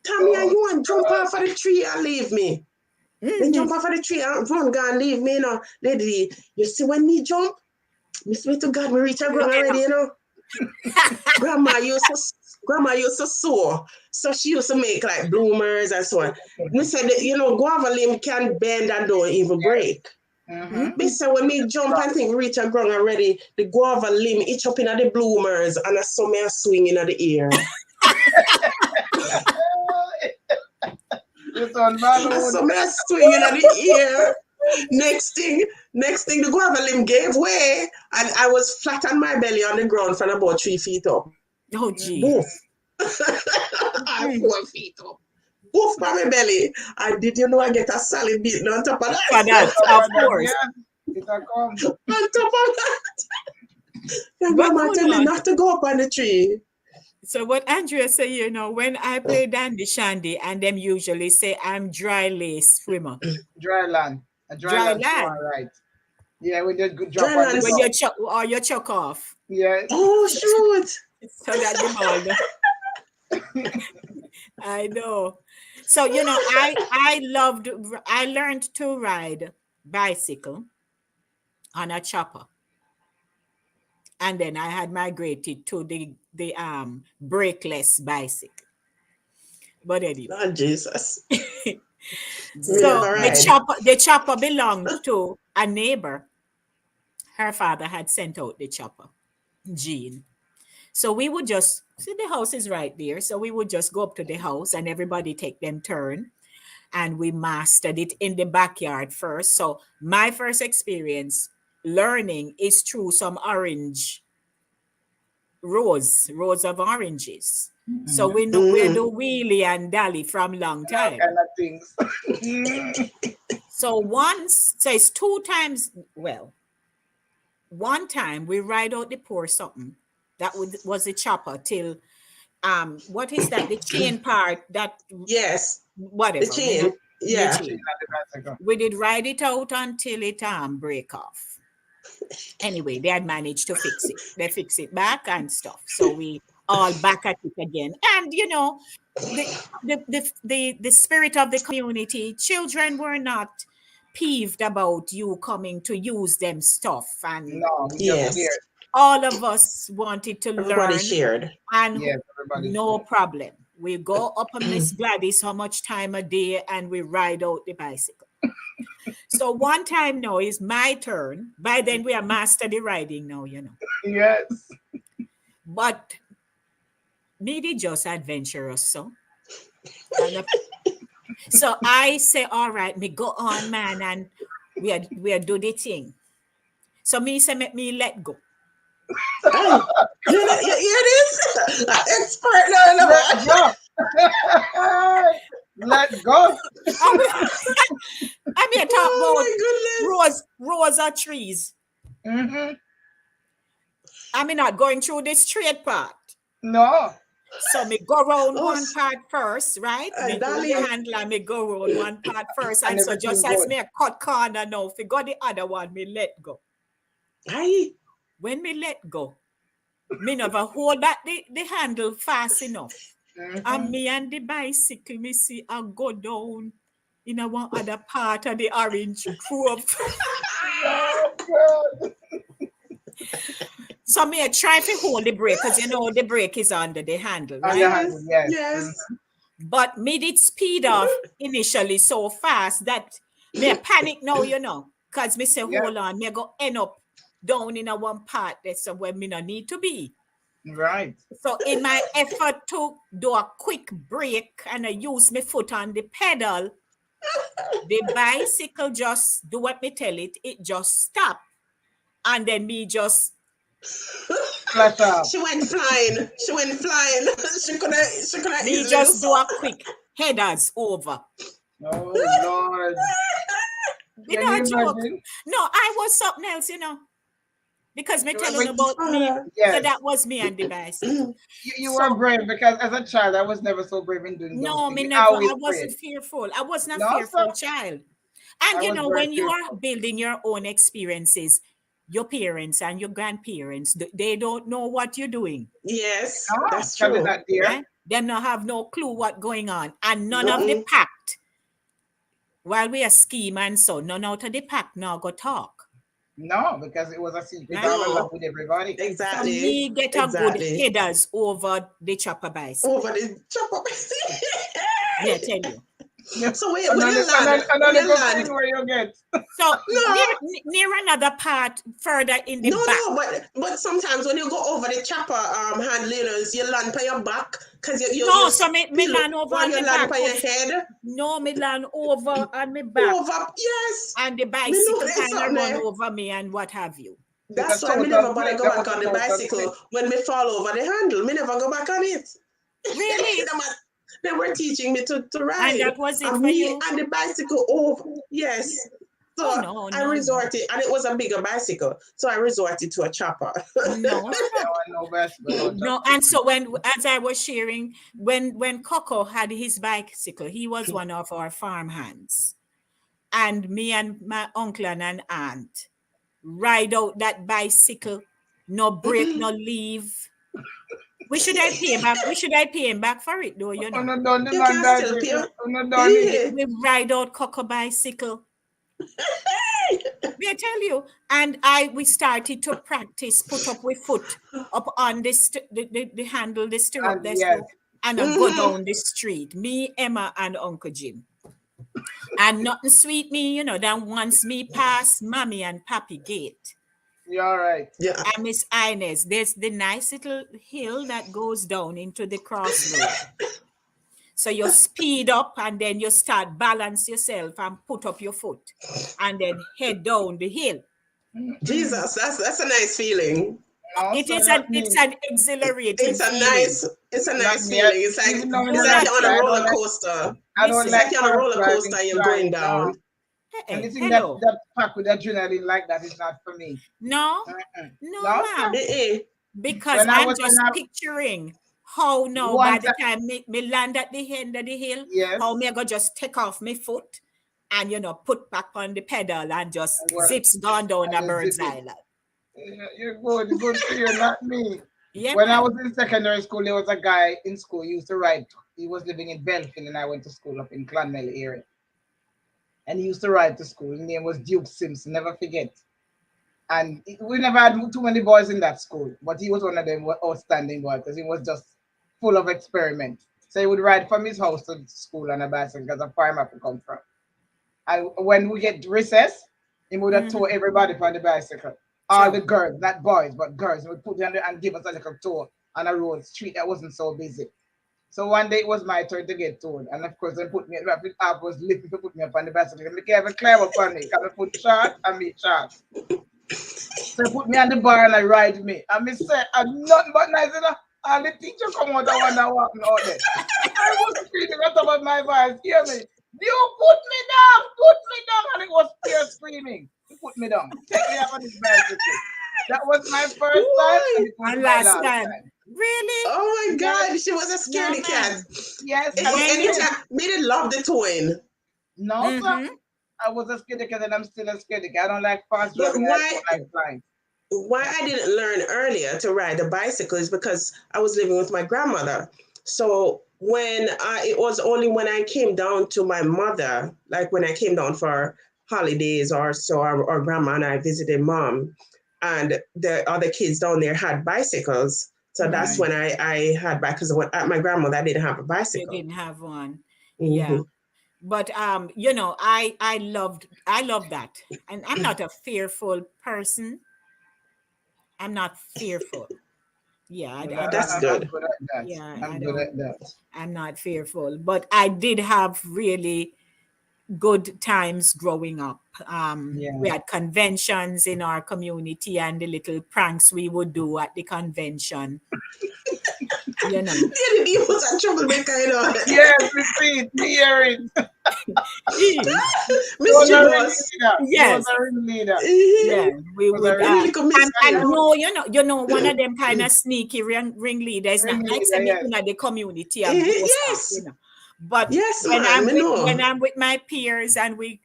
Tell me, you want to jump off of the tree and leave me? Then jump off of the tree and run, go and leave me, you know. Lady, you see when me jump? Me swear to God, me reach a ground already, you know. Grandma used to sew. So she used to make like bloomers and so on. Me said, you know, guava limb can bend and don't even break. Me say when me jump and think reach a ground already, the guava limb itch up in the bloomers and I saw me a swing in the air. It's on I saw me a swing in the air. Next thing, the guava limb gave way and I was flat on my belly on the ground from about 3 feet up. Oh, gee. Boof. 4 feet up. Boof by my belly. And did you know I get a solid beating on top of that? For that, of course. It's a come. On top of that. Your grandma tell me not to go up on the tree. So what Andrea say, you know, when I play dandy shandy and them usually say I'm dry lace swimmer. Dry land. A dry land. Right. Yeah, we did good job. When you chuck or you chuck off. Yeah. Oh shoot. So that the I know. So you know, I learned to ride bicycle on a chopper. And then I had migrated to the brakeless bicycle. But anyway. Oh, Jesus. So the chopper belonged to a neighbor. Her father had sent out the chopper, Jean. So we would just see the house is right there. So we would just go up to the house and everybody take them turn. And we mastered it in the backyard first. So my first experience learning is through some rows of oranges. So we know we do wheelie and dally from long time. Kind of things. So it's 2 times. Well, one time we ride out the poor something that was a chopper till what is that, the chain part that whatever the chain. Yeah. The chain. We did ride it out until it break off. Anyway, they had managed to fix it. They fix it back and stuff. So we all back at it again. And you know, the spirit of the community, children were not peeved about you coming to use them stuff. And all of us wanted to everybody learn. Shared. And no problem. We go up on Miss Gladys how much time a day and we ride out the bicycle. So one time now is my turn. By then we are master the riding now, you know. Yes. But me did just adventurous, so. So I say, all right, me go on, man, and we are do the thing. So me say, make me let go. You hear this? Expert now. Let go. I mean, talk about rows of trees. I mean, not going through this straight part. No. So me go around one part first, right? Me do the handle and me go around one part first. And so just as me a cut corner now, if you got the other one, me let go. Aye. When me let go, me never hold back the handle fast enough. And me and the bicycle, me see I go down in a one other part of the orange grove. Oh, God. So me I try to hold the brake because you know the brake is under the handle, right? Yes. But me did speed off initially so fast that me panic now, you know, because me say hold on, me go end up down in a one part that's where me no need to be. Right. So in my effort to do a quick brake and I use my foot on the pedal, the bicycle just do what me tell it just stop. And then me just flash off. She went flying. She went flying. She couldn't Me easily do just do so. a quick headers over. Oh Lord. You Can know, you a joke. imagine? No, I was something else, because me You telling were, about me. So yes. that was me and the bicycle. You were So brave because as a child I was never so brave in doing those no, things. me Me never. always I wasn't prayed. fearful. I was not No, sir. fearful child. And I was very when you are fearful. building your own experiences, your parents and your grandparents, they don't know what you're doing, Yes, No, that's because they're true. not there. right? They don't have no clue what going on, and none of the Mm-mm. pact. While we are scheme and so none out of the pact now go talk, No, because it was a secret right? all along No, with everybody. So exactly. me get a good Exactly. headers over the chopper bicycle. Over the chop up. Me I tell you. Yeah. So when you Another good land, thing where you get. So no, near another part further in the back. no, but sometimes when you go over the chopper handle, you land by your back because you No, so me feel land over while on you my land back. by your head. No, me land over on my back, Over, yes. and the Me know bicycle there's kind of something run there. over me and what have you. It's a That's why me total never bother flip. go That back was a on the total flip. bicycle when me fall over the handle. Me never go back on it. Really? They were teaching me to And ride, that was it and for me you? and the bicycle over. Yes. Oh So no, I no, no, resorted, and it was a bigger bicycle. So I resorted to a chopper. no, No, sir. no, no bicycle, no No. chopper. And so as I was sharing, when Coco had his bicycle, he was one of our farm hands, and me and my uncle and an aunt ride out that bicycle, no break, no leave. We should I pay him back for it though, Oh, you know. no, done the You man can still pay. bicycle. Oh, no, done it. Yeah. We ride out Coco bicycle. We tell you, and we started to practice, put up with foot up on the handle, the stirrup, And that's yes, so, and I go Mm-hmm. down the street. Me, Emma, and Uncle Jim. And nothing sweet me, than once me pass Mommy and Pappy gate. you're all right. Yeah. And Miss Inez, there's the nice little hill that goes down into the crossroad. So you speed up and then you start balance yourself and put up your foot and then head down the hill. Mm-mm. Jesus, that's a nice feeling. No, It sir, is not it's me. an exhilarating It's a feeling. Not nice me. feeling. Even though me It's Do don't like not like you're on a I think. don't roller like coaster. I don't It's Listen, like like you're on a fast roller coaster driving, and you're going flying. No. down. Anything hello. that pack with adrenaline like that is not for me. No, Mm-mm. no, No, sir. ma'am. Eh-eh. Because I'm When just I picturing how now by once the time me land at the end of the hill, how yes, me I go just take off my foot and put back on the pedal and just well, zips gone down I a just zip bird's it. island. You're good for you, not me. Yeah, When I ma'am. was in secondary school, there was a guy in school. He used to ride. He was living in Belfield, and I went to school up in Clonmel area. And he used to ride to school. His name was Duke Simpson. Never forget. And we never had too many boys in that school, but he was one of them outstanding boys because he was just full of experiment. So he would ride from his house to school on a bicycle because of farm I could come from. And when we get recess, he would have tow Mhm. everybody on the bicycle. All Sure. the girls, not boys, but girls. He would put them there and give us a little tour on a road street that wasn't so busy. So one day it was my turn to get towed. And of course, they put me up, was lifting to put me up on the bicycle. They can't even climb up on me because I put short and me short. So they put me on the bar and I ride me. And me say, I'm nothing but nice enough. And the teacher come out and wonder what happened out there. I was screaming at top of my voice, hear me. You put me down, and it was pure screaming. You put me down. Take me up on this bicycle. That was my first time, and Why? it was And my last last time. time. Really? Oh my Yes, God, she was a No, scaredy cat. ma'am. yes, I was When you scared. Anytime, me did love the twin. No, sir. mm-hmm. I was a scared kid, and I'm still a scared kid. I don't like fast But driving. I don't like flying. why I didn't learn earlier to ride a bicycle is because I was living with my grandmother. So it was only when I came down to my mother, like when I came down for holidays or so, or grandma and I visited mom, and the other kids down there had bicycles. So that's Mm-hmm. Right. when I had bike because at my grandmother I didn't have a You bicycle. didn't have one. Yeah. Hmm. But I love that. And I'm not a fearful person. I'm not fearful. Yeah, Well, I That's don't. I'm good. good at that. Yeah, I I'm good at don't. that. I'm not fearful. But I did have really good times growing up. Yeah. We had conventions in our community and the little pranks we would do at the convention, you know. He was a troublemaker, you know. Yes, we see it, we hear it. He was a Mischief boss. ringleader. He was Yes. a ringleader. Yeah, we Was a would. Really could miss And you. no, you know, one of them kind of sneaky ringleaders, not like Ringleader, some yes. in the community and boast up, Yes. you know. But Yes, man, me know. when I'm with my peers and we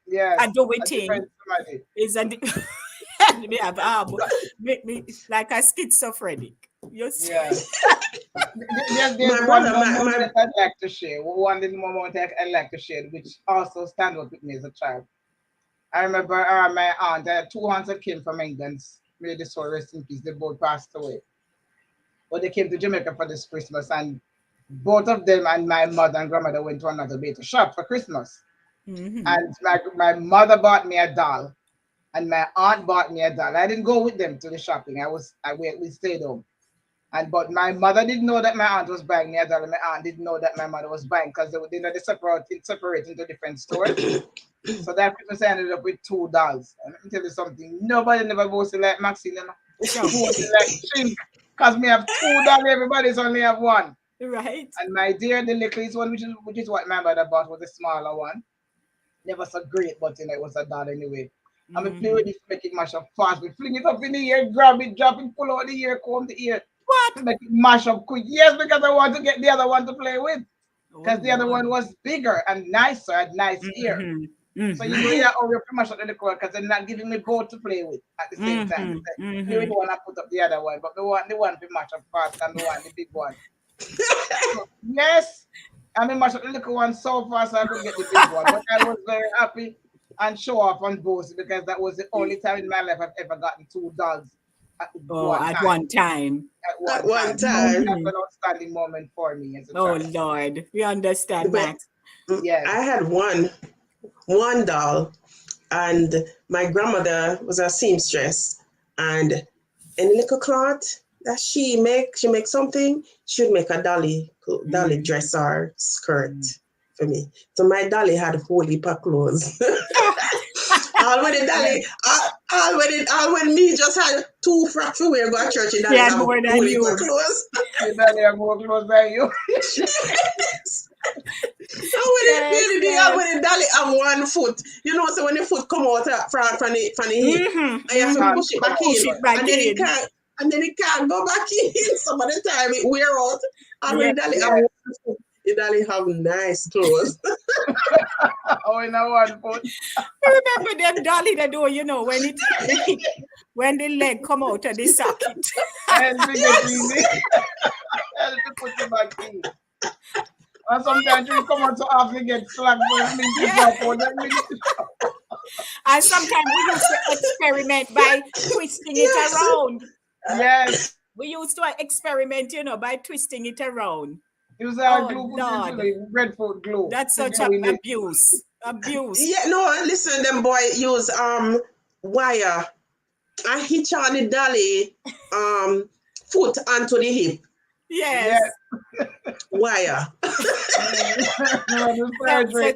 Yes. I do a A thing, different somebody. is a me have make me like a schizophrenic. You see? Yeah. There's My one brother, more my moment I'd like to share. One little moment I'd like to share, which also stand out with me as a child. I remember my aunt, I had two aunts that came from England. May the soul rest in peace. They both passed away. But they came to Jamaica for this Christmas, and both of them and my mother and grandmother went to another bay to shop for Christmas. Mhm. And my mother bought me a doll, and my aunt bought me a doll. I didn't go with them to the shopping. We stayed home. And but my mother didn't know that my aunt was buying me a doll, and my aunt didn't know that my mother was buying because they separate into different stores. So that Christmas I ended up with two dolls. And let me tell you something, nobody never goes to like Maxine, you know. Like chink. Because me have two dolls, everybody's only have one. Right. And my dear, the littlest one, which is what my mother bought, was the smaller one. Never so great, but you know, it was a doll anyway. And we play with it, make it mash up fast. We fling it up in the air, grab it, drop it, pull out the ear, comb the ear. What? To make it mash up quick. Yes, because I want to get the other one to play with. Because the other one was bigger and nicer, had nice ear. So you know, yeah, or we're pretty much at the core because they're not giving me both to play with at the same time. Play with one, I put up the other one, but the one to match up fast and the big one. So, yes, I mean, match up the little one so fast I could get the big one, but I was very happy and show off on both because that was the only time in my life I've ever gotten two dogs at one time. At one time. That's an outstanding moment for me as a child. Lord, we understand, But- Max. Yes. I had one doll, and my grandmother was a seamstress, and any little cloth that she make something, she would make a dolly dress or skirt for me. So my dolly had a whole heap of clothes. all when me just had two frocks to wear go to church, dolly Yeah, have more a than whole heap you. of clothes. Your daddy have more clothes than you. So when the dolly have 1 foot, you know, so when the foot come out from the hip, and you have to push it back in, and then it can't go back in. So by the time it wear out, and when the dolly have 1 foot, the dolly have nice clothes. Oh, in a 1 foot. Remember them dolly that do, you know, when the leg come out of the socket. And we get easy. And we put it back in. And sometimes we come out so often get slack, but we drop out. And sometimes we used to experiment by twisting it around. Yes. We used to experiment, you know, by twisting it around. It was glue, Lord. breadfruit glue. That's such abuse. Yeah, no, listen, them boy use wire and hitch on the dolly foot onto the hip. Yes. Wire. So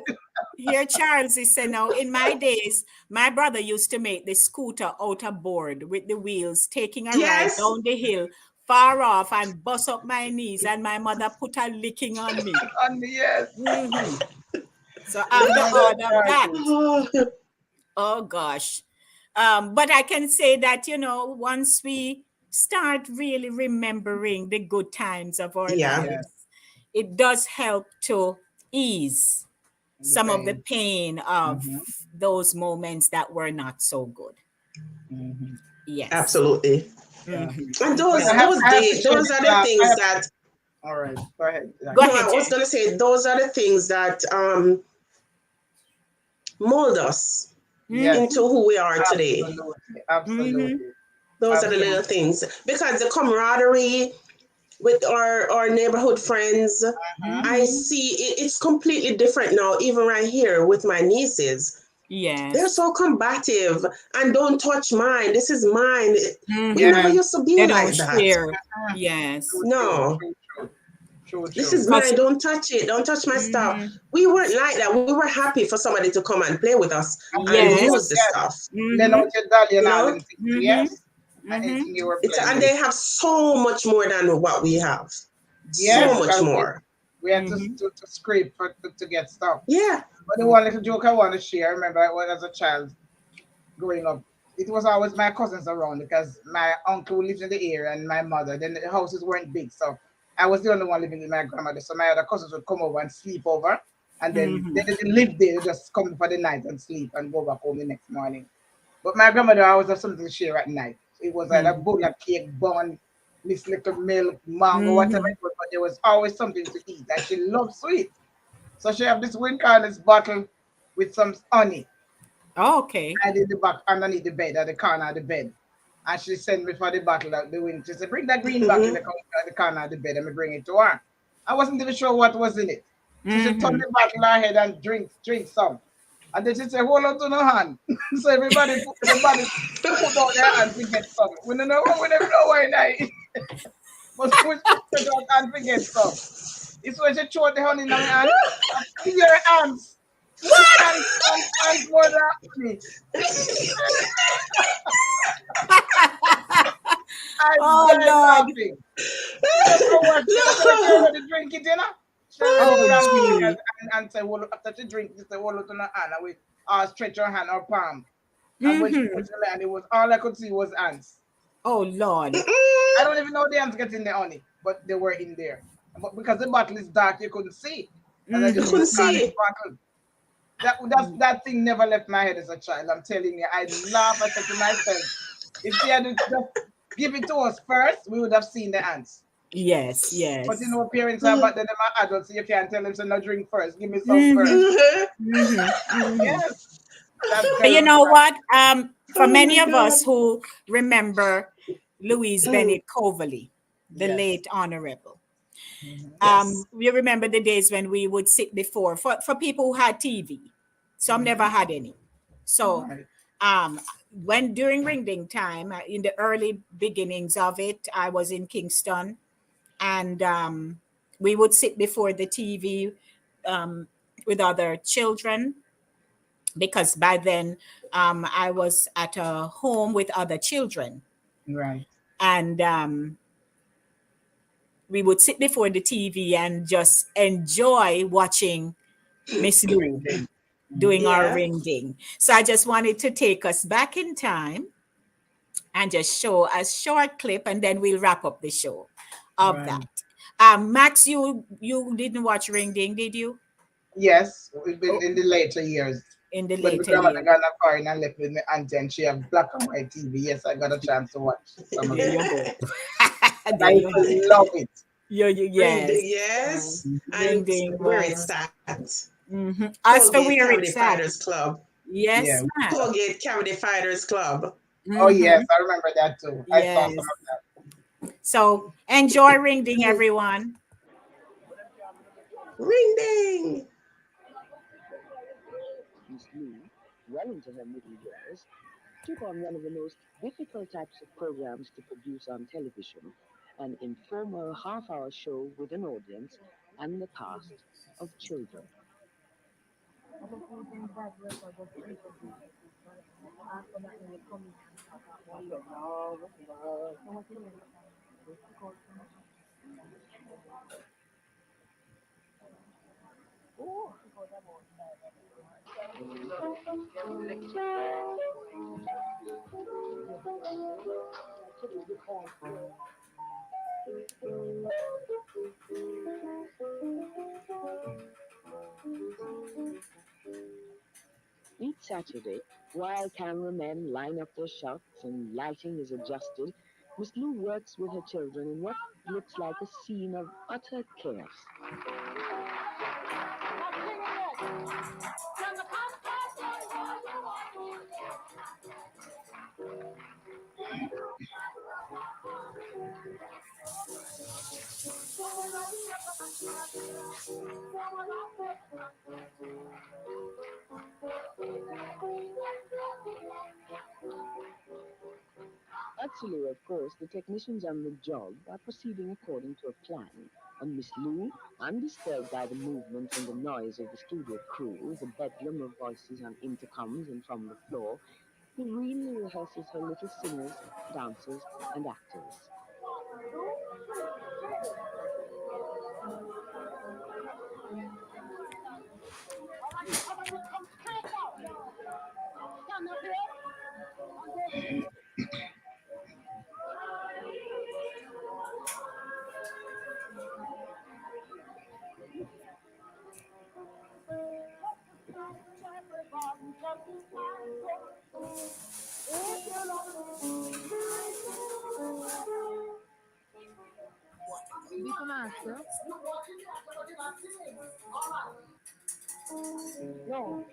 here Charles is saying now, in my days, my brother used to make the scooter out of board with the wheels, taking a ride down the hill, far off, and bust up my knees, and my mother put a licking on me. On me, yes. So after all of that, oh gosh. But I can say that, you know, once we start really remembering the good times of our lives, it does help to ease some of the pain of those moments that were not so good. Yes. Absolutely. Mm-hmm. And those are the things that. All right, go ahead. Go ahead. I was going to say those are the things that mold us into who we are today. Absolutely. Those are the little things, because the camaraderie with our neighborhood friends, I see it's completely different now. Even right here with my nieces. Yes. They're so combative and don't touch mine. This is mine. We never used to be like that. Yes. No. True, This true. is mine. Cause, Don't touch it. Don't touch my stuff. mhm, We weren't like that. We were happy for somebody to come and play with us and use Absolutely, the yes, yes. stuff. Lend mm-hmm, out your dolly You and all know, them things. mm-hmm, Yes. And mm-hmm, anything you were it's playing and with. they have so much more than what we have. So Yes, yeah, much because more. we had mm-hmm, to scrape to get stuff. Yeah. But the one little joke I want to share, I remember as a child growing up, it was always my cousins around because my uncle lives in the area and my mother. Then the houses weren't big, so I was the only one living with my grandmother. So my other cousins would come over and sleep over, and then mm-hmm, they didn't live there; they just come for the night and sleep and go back home the next morning. But my grandmother always have something to share at night. It was like a mm-hmm, bowl of cake, bun, this little milk, mango, whatever mm-hmm. it was. But there was always something to eat, and she loved sweet. So she have this wind kindness bottle with some honey Okay. I did the back underneath the bed at the corner of the bed. And she sent me for the bottle of the wind. She said, bring that green bottle Hmm. at the corner of the bed and me bring it to her. I wasn't even sure what was in it. She said, turn Mm-hmm. the bottle ahead and drink some. And then she said, hold on to no hand. So everybody put out their hand to get some. We never know why I but we put out hand to get some. It's when she throw the honey in my hand. I see your hands. And more than honey. I Oh died Lord. laughing. She just go watch it. I said, "Okay, ready to drink it, you know?" She already Oh drank it gee. and say, well, after she drink, she said, well, look on her hand. And we stretch her hand or palm. And when she put Mm-hmm. it in the hand, it was all I could see was ants. Oh Lord. I don't even know the ants get in the honey, but they were in there. But because the bottle is dark, you couldn't see. And I You just Mm-hmm. put couldn't the hand in the see. bottle. That thing never left my head as a child. I'm telling you, I laugh. I said to myself, if she had just give it to us first, we would have seen the ants. Yes, But you yes. know, parents are back then them are adults, so you can't tell them to no drink first. Give me some Mm-hmm. first. Mhm. Mm-hmm. Mm-hmm. Yes, that's But you terrible. know what? For Oh my many of God. us who remember Louise Mm. Bennett Coverley, the Yes. late honorable, Mhm. Yes. we remember the days when we would sit before for people who had TV. Some never Mhm. had any. So Right. um, when during ringing time, in the early beginnings of it, I was in Kingston, and we would sit before the TV um, with other children, because by then I was at a home with other children, Right. and we would sit before the TV and just enjoy watching Miss Lou Drinking. doing Mhm. our Yeah. ring ding. So I just wanted to take us back in time and just show a short clip, and then we'll wrap up the show of that. Right. Max, you didn't watch Ring Ding, did you? Yes, we've been Oh, in the later years. in the When my later grandmother years. got a foreign and left with my auntie and she have black and white TV. Yes, I got a chance to watch some of There it. you go. And I There used you have it. to love it. Ring Yes. yes. Ring And Ding where it's was. at. As for Colgate where Cavity it's at, Fighters Club. yes, Yeah. ma'am. Colgate Cavity Fighters Club. Oh yes, Mm-hmm. I remember that too. I saw some Yes. of that. So enjoy Ring Ding, everyone. Ring ding. Miss Lou, well into her middle years, took on one of the most difficult types of programs to produce on television, an informal half-hour show with an audience and the cast of children. Each Saturday, while cameramen line up their shots and lighting is adjusted, Miss Lou works with her children in what looks like a scene of utter chaos. Actually, of course, the technicians on the job are proceeding according to a plan. And Miss Lou, undisturbed by the movements and the noise of the studio crew, the bedlam of voices on intercoms and from the floor, serenely rehearses her little singers, dancers, and actors. Before master? No.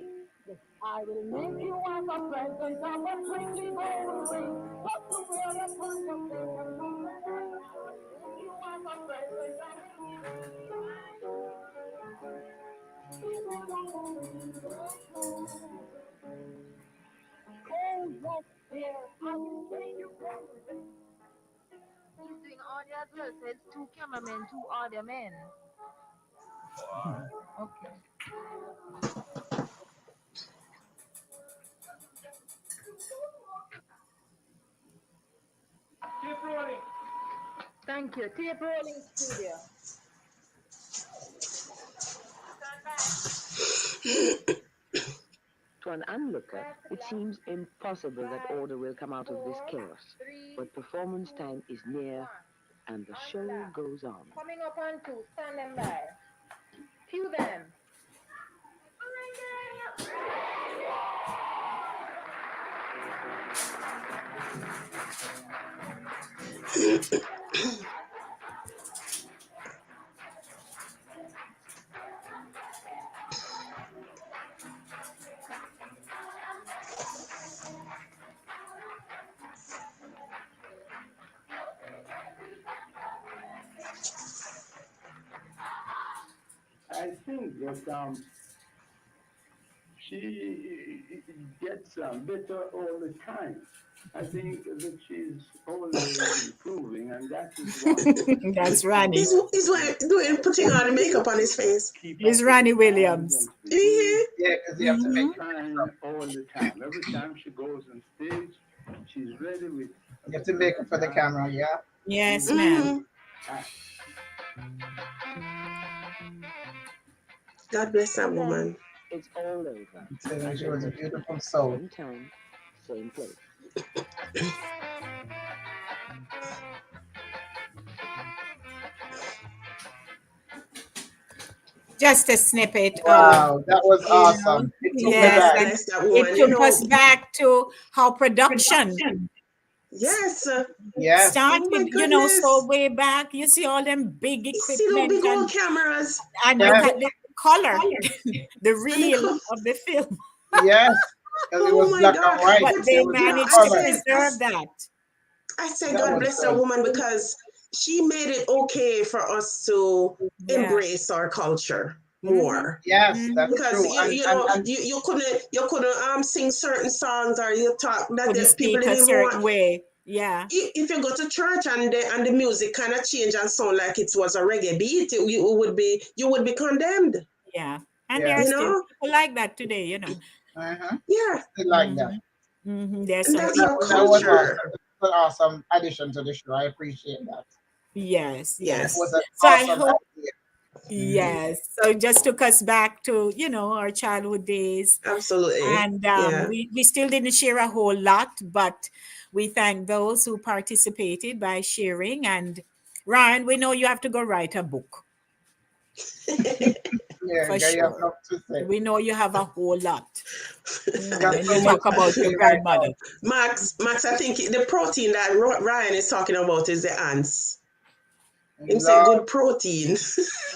I will make you as a present of a springing gold ring. What the world has come to make you as a present oh, yes, dear. I will make you gold ring. He's doing audio as well, so it's 2 cameramen, 2 audio men. Okay. Tape rolling. Thank you. Tape rolling studio. To an onlooker, it seems impossible that order will come out of this chaos. But performance time is near, and the show goes on. Coming up on 2, stand them by. Cue them. I think that she gets better all the time. I think that she's always improving, and that is one. That's Ronnie. He's putting on the makeup on his face. It's Ronnie Williams. Yeah, because you have to make Trying all the time. Every time she goes on stage, she's ready with. you have to make it for the camera, yeah. Yes, ma'am. God bless that woman. It's all over. So she was a beautiful soul. Same time, same place. Just a snippet. Wow, that was you know, awesome. It took me yes, back. and Bless that woman. it took us back to how production Yes. Yes. started, Oh my you know, so goodness. way back. You see all them big You see those equipment big old cameras. and Yeah. look at the color, the And they reel come. of the film. Yes. Because it Oh was my black God. and white. But But they It was managed I to color. said, preserve that. I say That God was bless that good. woman because she made it okay for us to Yeah. embrace our culture Mhm. more. Yes, Mhm. that's Because true. And you couldn't sing certain songs or you talk that Couldn't the people speak a didn't even certain want. way. Yeah. If you go to church and the music kind of change and sound like it was a reggae beat, you would be condemned. Yeah. And Yeah. there are You still know? people like that today, you know. uh-huh. Yeah. Still like that. There's And some that's That, our people that was who, culture. awesome. That was an awesome addition to the show. I appreciate that. yes, It yes. was Yes. an So I awesome hope, idea. yes. So it just took us back to, you know, our childhood days. Absolutely. And Yeah. we still didn't share a whole lot, but we thank those who participated by sharing. And Ryan, we know you have to go write a book Yeah, for guy, you have sure. enough to say. We know you have a whole lot. You got When so you much talk to about your say right now. grandmother. Max, I think the protein that Ryan is talking about is the ants. Him say Lord, good protein.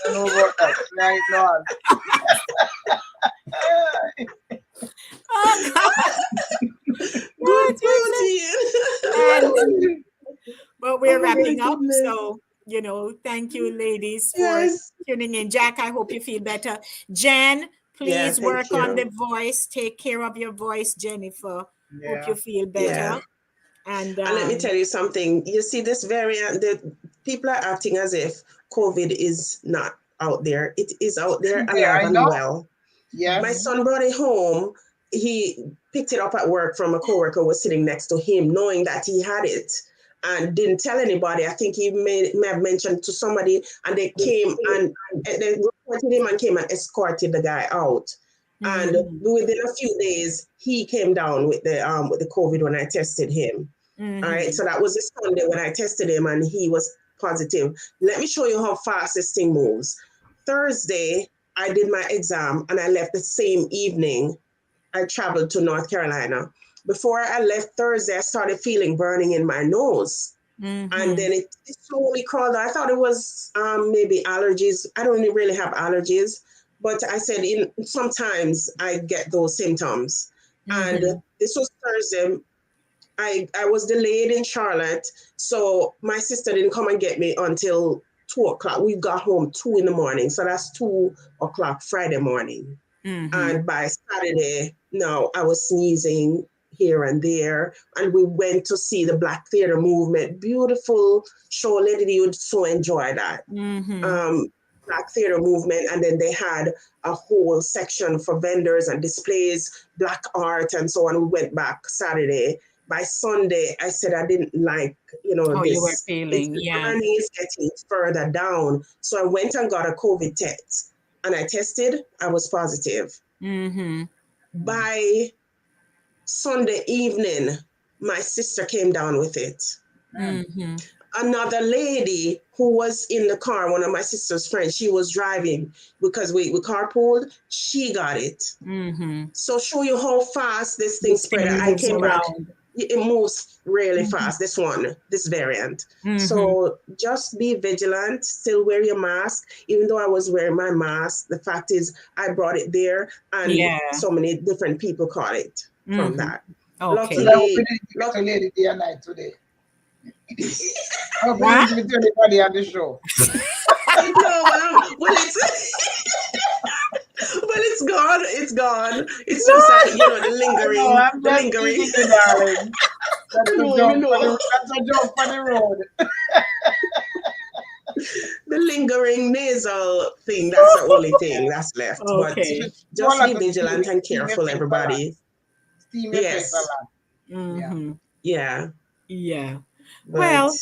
I know about that. Right, Lord. Oh, God. Good And, protein. but we're Oh my wrapping up. goodness. So, you know, thank you, ladies, for Yes. tuning in. Jack, I hope you feel better. Jen, Yeah, please thank work on the you. voice. Take care of your voice, Jennifer. Hope Yeah. you feel Yeah. better. And And let me tell you something. You see this variant, the people are acting as if COVID is not out there. It is out there, Yeah, alive I and know. well. My Yes. son brought it home. He picked it up at work from a coworker who was sitting next to him, knowing that he had it, and didn't tell anybody. I think he may have mentioned to somebody, and they came and they reported him and came and escorted the guy out. And within a few days, he came down with the COVID when I tested him. All right, so that was the Sunday when I tested him, and he was positive. Let me show you how fast this thing moves. Thursday, I did my exam, and I left the same evening. I traveled to North Carolina. Before I left Thursday, I started feeling burning in my nose. And then it slowly crawled. I thought it was maybe allergies. I don't really have allergies, but I said sometimes I get those symptoms. And this was Thursday. I was delayed in Charlotte, so my sister didn't come and get me until 2 o'clock. We got home 2 in the morning, so that's 2 o'clock Friday morning. And by Saturday, no, I was sneezing here and there. And we went to see the Black Theater Movement. Beautiful show. Lady, you would so enjoy that. Black Theater Movement. And then they had a whole section for vendors and displays, Black art and so on. We went back Saturday. By Sunday, I said I didn't like, Oh, you were this. feeling, The yeah. burning is getting further down. So I went and got a COVID test. And I tested, I was positive. By Sunday evening, my sister came down with it. Another lady who was in the car, one of my sister's friends, she was driving because we carpooled, she got it. So show you how fast this thing spread. I moves came back. around. It moves really fast, this variant. So just be vigilant, still wear your mask. Even though I was wearing my mask, the fact is I brought it there and so many different people caught it from that. Okay. So I hope we didn't give it to Lady Day and Night today. I hope we didn't give it to anybody on the show. No, well, it's gone. It's gone. It's just that, the lingering. No, I'm the just lingering. teasing you, darling. That's a joke for the road. The lingering nasal thing, that's the only thing that's left. Okay. But just be vigilant and careful, everybody. Steam Yes. effects a lot. Yeah. But Well,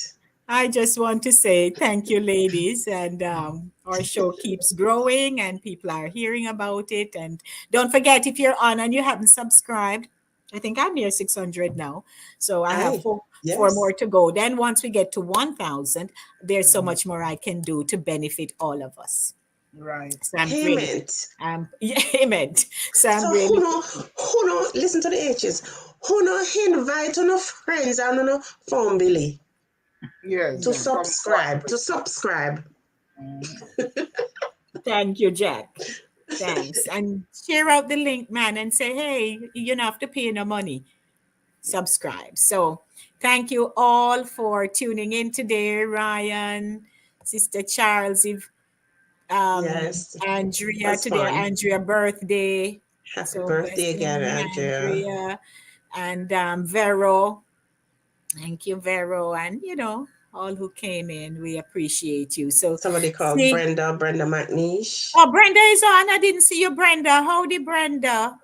I just want to say thank you, ladies. And our show keeps growing and people are hearing about it. And don't forget, if you're on and you haven't subscribed, I think I'm near 600 now. So I have four more to go. Then once we get to 1,000, there's so much more I can do to benefit all of us. Right. So I'm payment. Amen. So I'm So really who no listen to the H's. Who no invite on no friends and no family. Yes. To subscribe. To subscribe. Thank you, Jack. Thanks. And share out the link, man, and say, hey, you don't have to pay no money. Subscribe. So thank you all for tuning in today, Ryan, Sister Charles, Yes. Andrea, That's today, fun. Andrea birthday. Happy birthday again, Andrea. And Vero. Thank you, Vero. And, all who came in, we appreciate you. So somebody called Brenda McNeish. Oh, Brenda is on. I didn't see you, Brenda. Howdy, Brenda.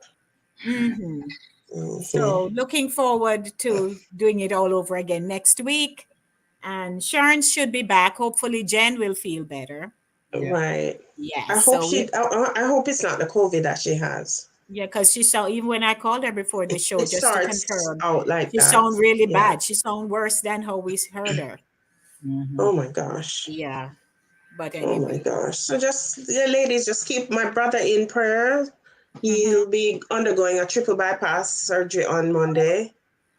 So looking forward to doing it all over again next week. And Sharon should be back. Hopefully Jen will feel better. Right. Yeah. I hope it's not the COVID that she has. Yeah, because she saw, even when I called her before the show, just to confirm, out like she that. sound really bad. She sound worse than how we heard her. Oh my gosh. Yeah. But anyway. Oh my gosh. So ladies, just keep my brother in prayer. He'll be undergoing a triple bypass surgery on Monday.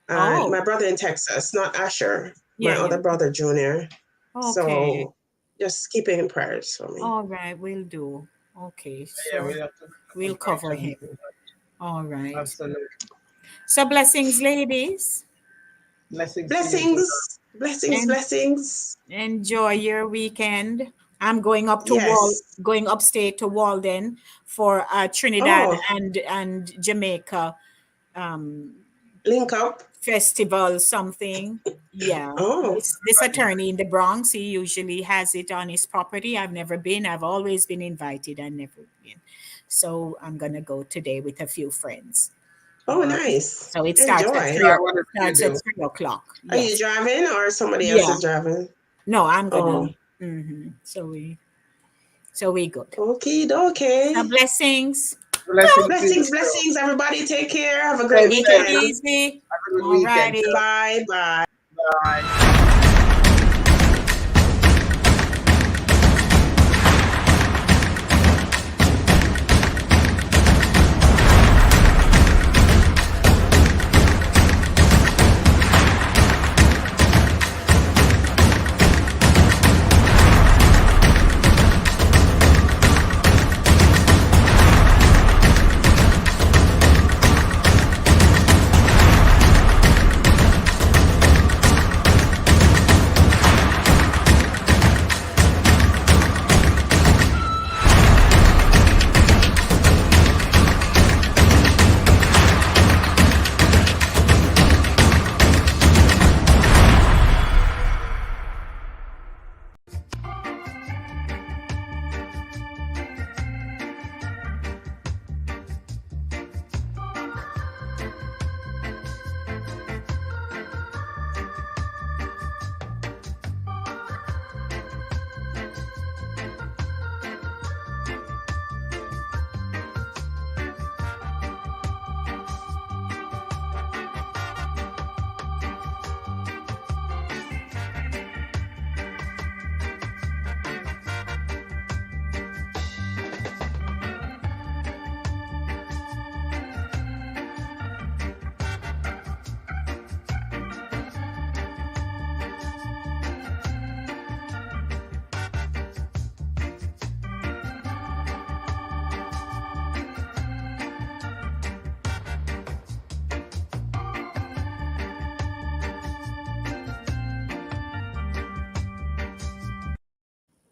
And my brother in Texas, not Asher, my other brother, Junior. Okay. So just keep it in prayers for me. All right, we'll do. Okay. So we'll cover him. All right. Absolutely. So blessings, ladies. Blessings. Enjoy your weekend. I'm going up to going upstate to Walden for Trinidad and Jamaica link up festival something. Yeah. Oh, This attorney in the Bronx, he usually has it on his property. I've never been. I've always been invited. I've never been. So I'm gonna go today with a few friends. oh, Well, nice. So it starts at Enjoy. yeah, whatever you starts at do. 3 o'clock. Are you Yes. driving or somebody else Yeah. is driving? No, I'm Oh, gonna. So we good. okie So dokie. blessings. Blessings to you. Blessings, blessings, everybody. Take care. Have a Stay great Take it safe. weekend. easy. Have a good All weekend. righty. Bye, bye. Bye.